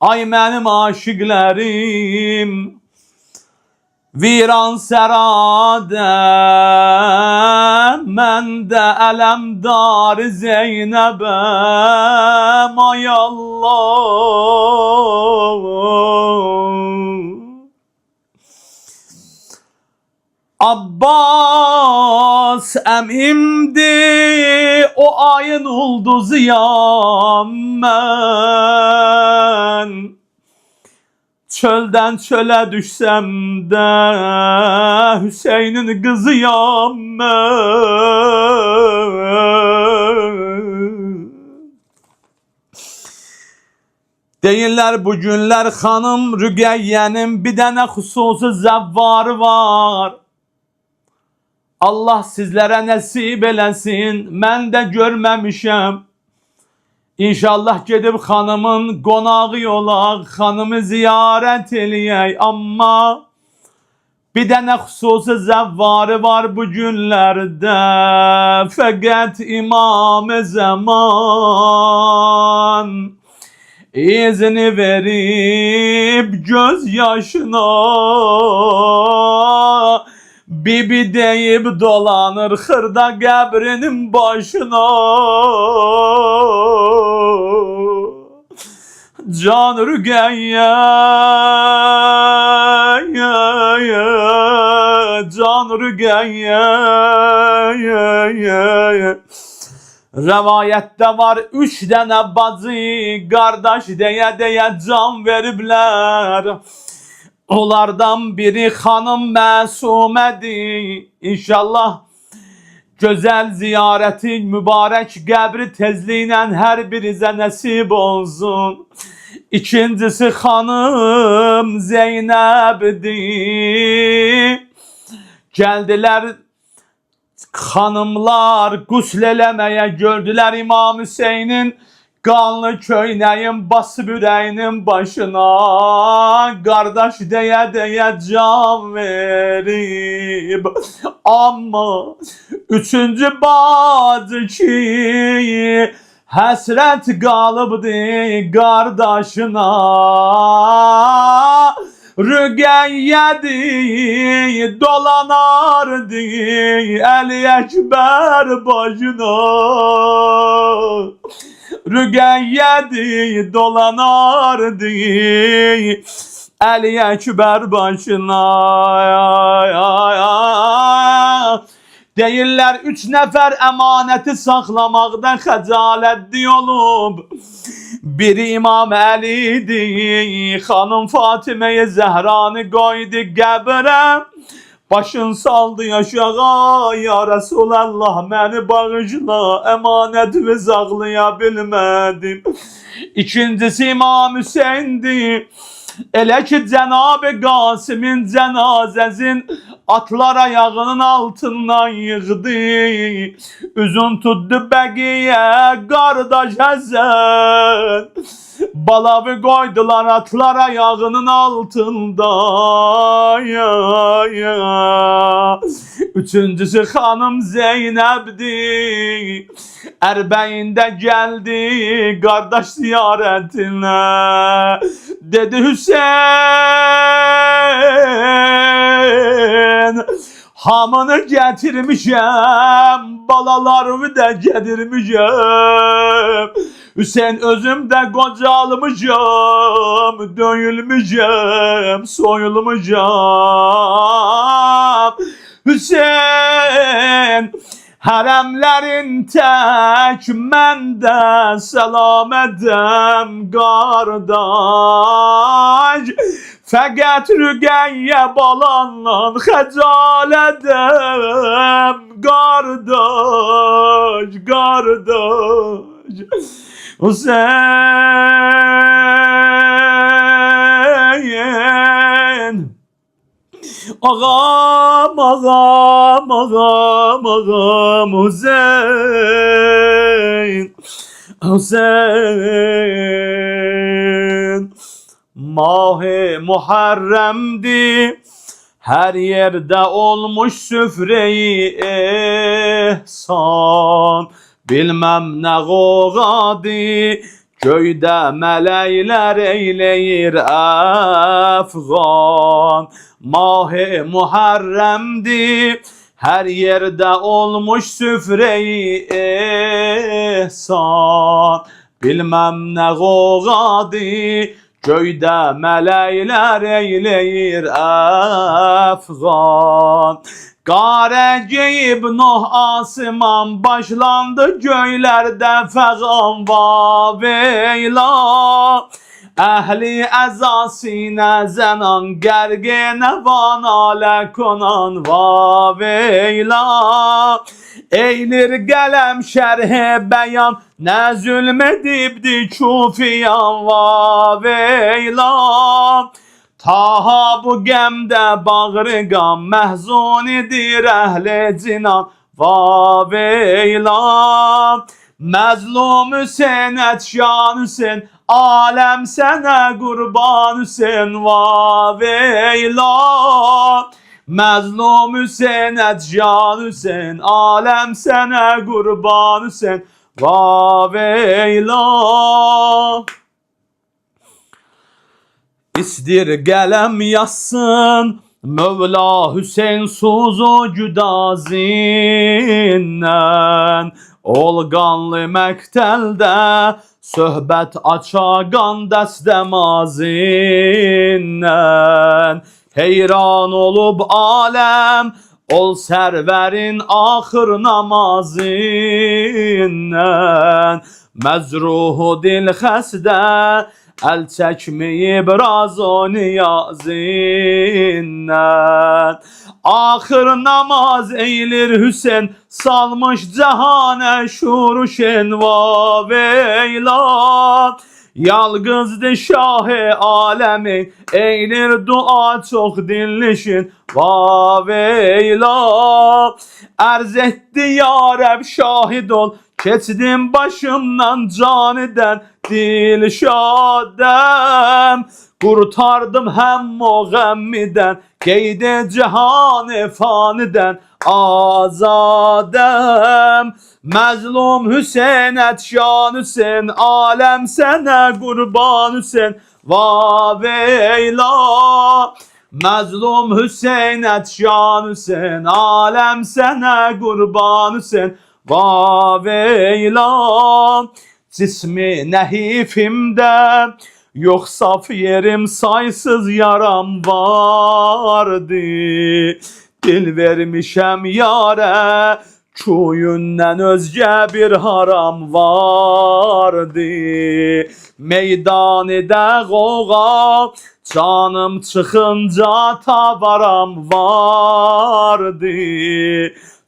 Speaker 1: Ay mənim aşiqlərim, Viran serada mende elemdar Zeynep'em ay Allah. Abbas emimdi o ayın ulduzuyam ben. Çölden çöle düşsem de Hüseyin'in kızıyam ben. Deyirlər bu günlər xanım Rüqəyyənin bir dənə xüsusi zəvvarı var. Allah sizlərə nəsib eləsin, mən də görməmişəm. İnşallah gedib xanımın qonağı olaq, xanımı ziyarət eləyək. Amma bir dənə xüsusi zəvvarı var bu günlərdə. Fəqət İmam-ı Zaman izini verib göz yaşına Bibi deyib dolanır xırda qəbrinin başına. Can Rüqəyyə, Can Rüqəyyə. Rəvayətdə var 3 dənə bacı qardaş deyə can veriblər. Onlardan biri xanım Məsumədir. İnşallah gözəl ziyarəti mübarək qəbri tezliklə hər birinizə nəsib olsun. İkincisi xanım Zeynəbdir. Gəldilər xanımlar qusl eləməyə, gördülər İmam Hüseynin qanlı köynəyin basıb ürəyinin başına. Qardaş deyə can verib. Amma üçüncü bacı ki həsrət qalıbdı qardaşına. Rüqəyyədir, dolanardı Əli Əkbər başına. Rüqəyyədir, dolanardı Əli Əkbər başına. Deyirlər 3 nəfər əmanəti saxlamaqdan xəcalətli olub. Biri İmam Əlidir, xanım Fatiməyə Zəhranı qoydu qəbrə. Başın saldı aşağı, ya Resulallah məni bağışla, əmanətimi saxlaya bilmədim. İkincisi İmam Hüseyndir. Elə ki Cənab-ı Qasimin cənazəsin atlar ayağının altından yığdı. Üzün tutdu Bəqiyə qardaş Həsən. Balavı qoydular atlar ayağının altında. Üçüncüsü xanım Zeynəbdir. Ərbəyində gəldi qardaş ziyarətinə. Dedi Hüseyin, hamını gətirmişəm, balalarımı da gətirmişəm. Hüseyin özüm də qocalmışam, döyülmüşəm, soyulmuşam. Hüseyin, hərəmlərin tək məndə səlamədəm qardaş. Fəqət Rüqəyyə balandan xəcalədəm qardaş, qardaş. Hüseyin, ağam, ağam, ağam, ağam Hüseyin, Hüseyin. Mah-ı Muharrem'di, her yerde olmuş süfre-i ihsan. Bilmem ne gogadı, Göydə mələklər eyləyir əfğan. Mah-ı Muharremdir, hər yerdə olmuş süfre-i ehsan. Bilməm nə qoğadır, göydə mələklər eyləyir əfğan. Qara geyib Nuh asman, başlandı göylərdə fəğan vaveyla. Əhli əzasinə zənan, gərginə vanalə konan vaveyla. Eylir qələm şərh-i bəyan, nə zülm edibdi kufiyan vaveyla. Taha bu qəmdə bağrı qan, məhzun edir əhli cinan vaveyla. Məzlum Hüseyn, ətşan Hüseyn, aləm sənə qurban Hüseyn vaveyla. Məzlum Hüseyn, ətşan Hüseyn, aləm sənə qurban Hüseyn vaveyla. İstir qələm yazsın Mövla Hüseyn suzu güdazindən. Ol qanlı məktəldə söhbət aça qan dəstəmazindən. Heyran olub aləm ol sərvərin axır namazindən. Məzruhu dil xəstə əl çəkməyib razı niyazindən. Axır namaz eylir Hüseyn, salmış cəhanə şuruşen vaveyla. Yalqızdı şah-ı aləmin, eylir dua çox dinlişin vaveyla. Ərz etdi ya Rəb şahid ol, keçdim başımdan caniden dilşadəm. Qurtardım həm o qəmmidən, qeyd-i cihan-ı fanidən azadəm. Məzlum Hüseyn, ətşan Hüseyn, aləm sənə qurban Hüseyn vaveyla. Məzlum Hüseyn, ətşan Hüseyn, aləm sənə qurban Hüseyn vaveyla. Cismi nəhifimdə yox saf yerim, saysız yaram vardı. Dil vermişəm yarə, kuyündən özgə bir haram vardı. Meydanıda qoğa, canım çıxınca tavaram vardı.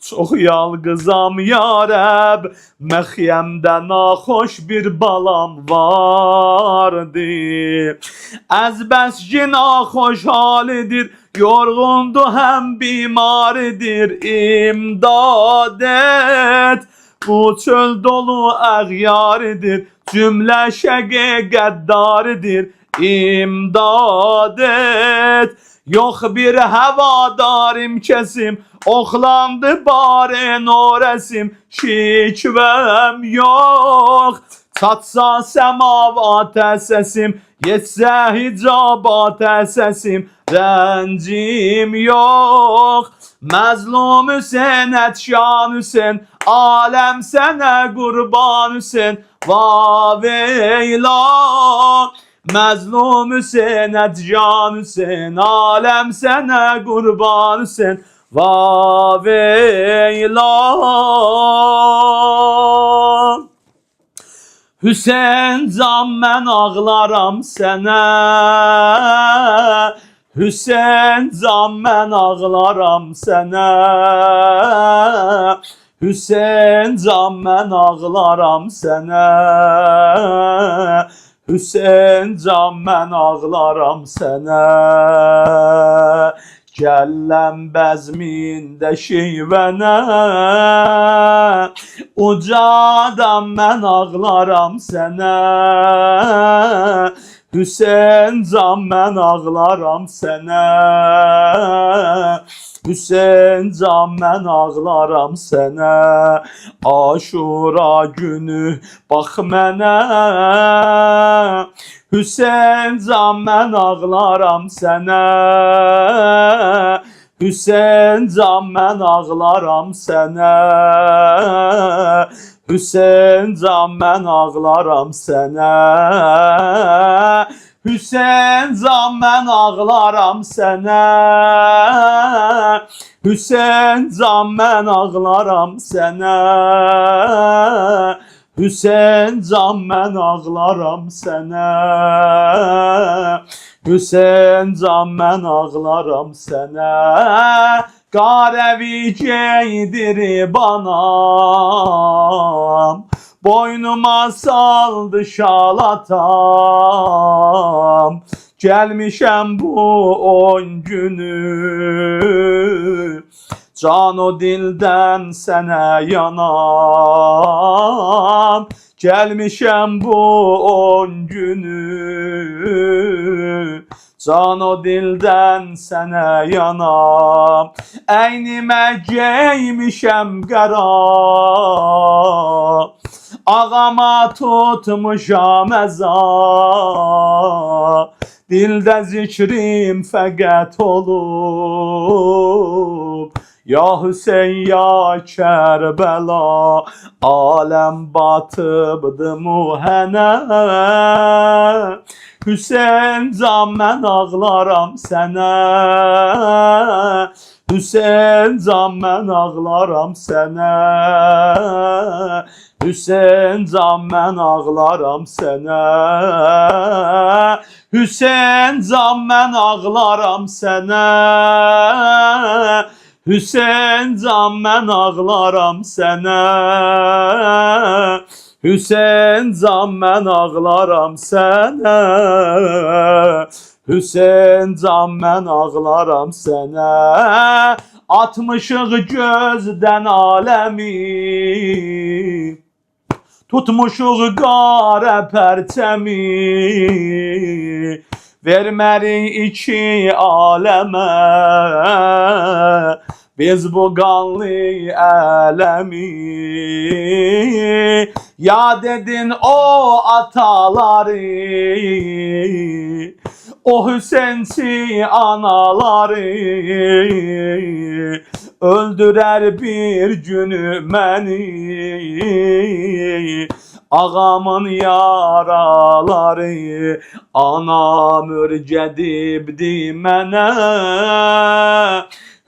Speaker 1: Çox yalqızam ya Rəb, məxyəmdə naxoş bir balam vardı. Əzbəs ki naxoş halidir, yorğundu həm bimaridir. İmdad et, bu çöl dolu əğyaridir, cümlə şəqi qəddaridir. İmdad et, yox bir həvadarim kəsim, oxlandı bari norəsim, şikvəm yox. Çatsa səmavatə səsim, yetsə hicabatə səsim, rəncim yox. Məzlum Hüseyn, ətşan Hüseyn, aləm sənə qurban Hüseyn vaveyla. Məzlum Hüseyn, ətşan Hüseyn, aləm sənə qurban Hüseyn vaveyla. Hüseyn can mən ağlaram sənə, Hüseyn can mən ağlaram sənə, Hüseyn can mən ağlaram sənə, Hüseyn can mən ağlaram sənə. Gəlləm bəzmində şivənə, ucadan mən ağlaram sənə, Hüseyn can mən ağlaram sənə. Hüseyn can mən ağlaram sənə. Aşura günü bax mənə. Hüseyn can mən ağlaram sənə. Hüseyn can mən ağlaram sənə. Hüseyn can mən ağlaram sənə. Hüseyn can mən ağlaram sənə. Hüseyn can mən ağlaram sənə. Hüseyn can mən ağlaram sənə. Hüseyn can mən ağlaram sənə. Qarevi geydirib anam, boynuma saldı şal atam. Gəlmişəm bu 10 günü, can o dildən sənə yanam. Gəlmişəm bu 10 günü, can o dildən sənə yanam. Əynimə geymişəm qara, ağama tutmuşam əza. Dildə zikrim fəqət olub, ya Hüseyn ya Kərbəla. Aləm batıbdı muhənə. Hüseyn can mən ağlaram sənə. Hüseyn can mən ağlaram sənə. Hüseyn can mən ağlaram sənə. Hüseyn can mən ağlaram sənə. Hüseyn can mən ağlaram sənə. Hüseyn can mən ağlaram sənə. Hüseyn can mən ağlaram sənə. Atmışıq gözdən aləmi, tutmuşuq qara pərçəmi. Vermərik iki aləmə biz bu qanlı ələmi. Yad edin o ataları, o Hüseynçi anaları. Öldürər bir günü məni, ağamın yaraları. Anam örgədibdi mənə.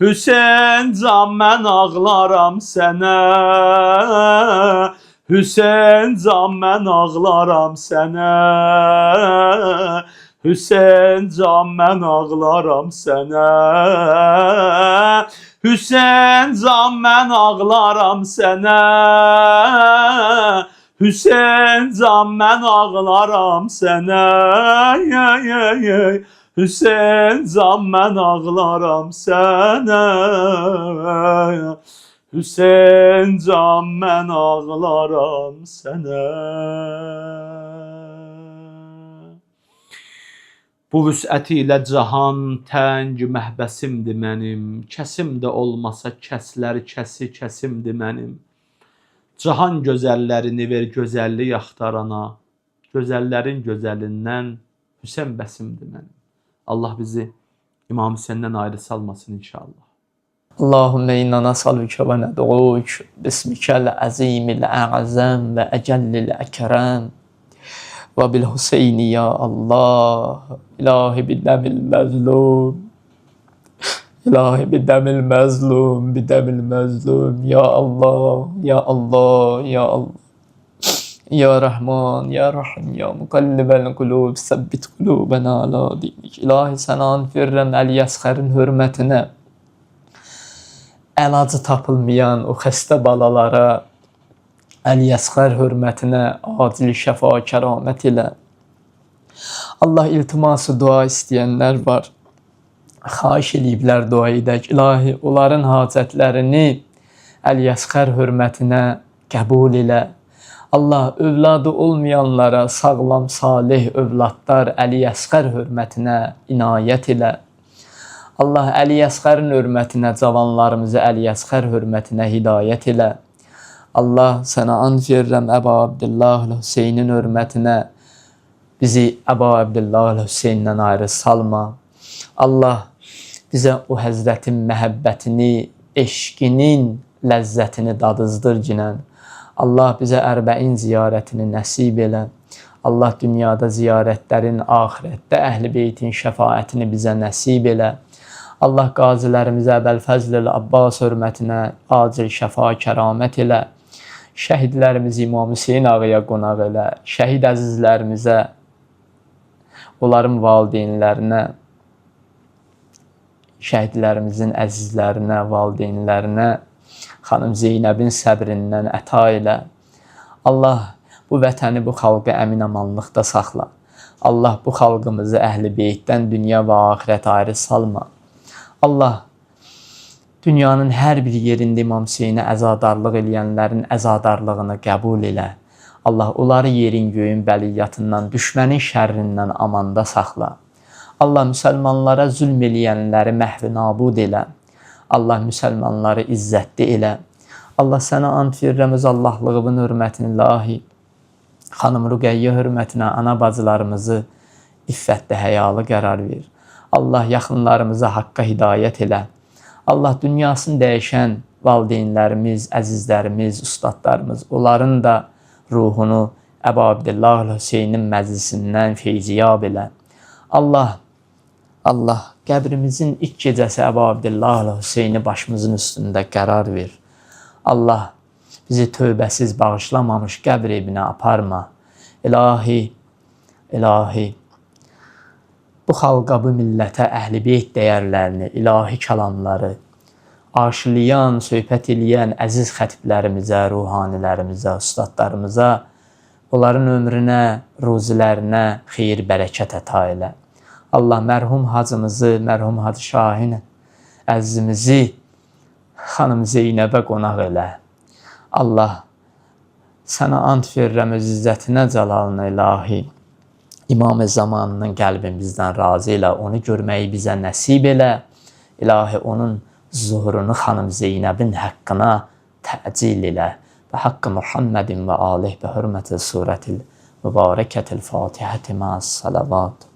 Speaker 1: Hüseyn can mən ağlaram sənə. Hüseyn can mən ağlaram sənə. Hüseyn can mən ağlaram sənə. Hüseyn can mən ağlaram sənə. Hüseyn can mən ağlaram sənə. Hüseyn can mən ağlaram sənə. Hüseyn can mən ağlaram sənə. Bu vüsəti ilə cahan təng məhbəsimdir mənim. Kəsim də olmasa kəslər kəsimdir mənim. Cahan gözəllərini ver gözəllik axtarana. Gözəllərin gözəlindən Hüseyn bəsimdir mənim. Allah bizi İmam Hüseyndən ayrı salmasın inşallah.
Speaker 2: Allahümme inna nasaluke ve ned'uk bismikel azimil a'zam ve ecellil ekrem ve bil Hüseyni ya Allah. İlahi bidemil mezlum, İlahi bidemil mezlum, bidemil mezlum. Ya Allah, ya Allah, ya Allah. Ya Rahman, Ya Rahim, Ya Mukallibel Kulub, Sebbit kulubena ala dinik. İlahi sənan firrəm Əl-Yəsxərin hörmətinə, əlacı tapılmayan o xəstə balalara, Əl-Yəsxər hörmətinə acil şəfa kəramət ilə. Allah iltiması dua istəyənlər var. Xahiş eləyiblər dua edək. İlahi onların hacətlərini Əl-Yəsxər hörmətinə qəbul ilə. Allah övladı olmayanlara sağlam salih övladlar Əli Əsqər hörmətinə inayət ilə. Allah Əli Əsqərin hörmətinə cavanlarımızı Əli Əsqər hörmətinə hidayət ilə. Allah sənə and verirəm Əbu Abdullah Hüseynin hörmətinə bizi Əbu Abdullah Hüseyndən ayrı salma. Allah bizə o Həzrətin məhəbbətini, eşqinin ləzzətini dadızdır cinən. Allah bizə ərbəin ziyarətini nəsib elə. Allah dünyada ziyarətlərin, axirətdə Əhl-i Beytin şəfaətini bizə nəsib elə. Allah qazilərimizə Əbəlfəzl Abbas hörmətinə acil şəfa kəramət elə. Şəhidlərimiz İmam Hüseyin ağaya qonaq elə. Şəhid əzizlərimizə, onların valideynlərinə, şəhidlərimizin əzizlərinə, valideynlərinə xanım Zeynəbin səbrindən əta elə. Allah bu vətəni, bu xalqı əmin-amanlıqda saxla. Allah bu xalqımızı Əhl-i Beytdən dünya və axirət ayrı salma. Allah dünyanın hər bir yerində İmam Hüseynə əzadarlıq eləyənlərin əzadarlığını qəbul elə. Allah onları yerin göyün bəliyyatından, düşmənin şərrindən amanda saxla. Allah müsəlmanlara zülm eləyənləri məhv nabud elə. Allah müsəlmanları izzətli elə. Allah sənə and verirəm öz Allahlığının hörmətini ilahi. Xanım Rüqəyyə hörmətinə ana bacılarımızı iffətli, həyalı qərar ver. Allah yaxınlarımıza haqqa hidayət elə. Allah dünyasını dəyişən valideynlərimiz, əzizlərimiz, ustadlarımız, onların da ruhunu Əbu Abdullah Hüseynin məclisindən feyziyab elə. Allah qəbrimizin ilk gecəsi Əbu Abdullah Hüseyni başımızın üstündə qərar ver. Allah bizi tövbəsiz bağışlamamış qəbr evinə aparma. İlahi, bu xalqa, bu millətə Əhl-i Beyt dəyərlərini, ilahi kəlamları aşılayan, söhbət eləyən əziz xətiblərimizə, ruhanilərimizə, ustadlarımıza, onların ömrünə, ruzilərinə xeyir, bərəkət əta elə. Allah mərhum hacımızı, mərhum Hacı Şahin əzizimizi xanım Zeynəbə qonaq elə. Allah sənə and verirəm öz izzətinə, cəlalına ilahi. İmam-ı zamanının qəlbimizdən razı elə, onu görməyi bizə nəsib elə. İlahi onun zuhurunu xanım Zeynəbin haqqına təcil elə. Və haqqı Muhammedin və alih və hörməti surətil mübarəkətil Fatihəti ma'as salavat.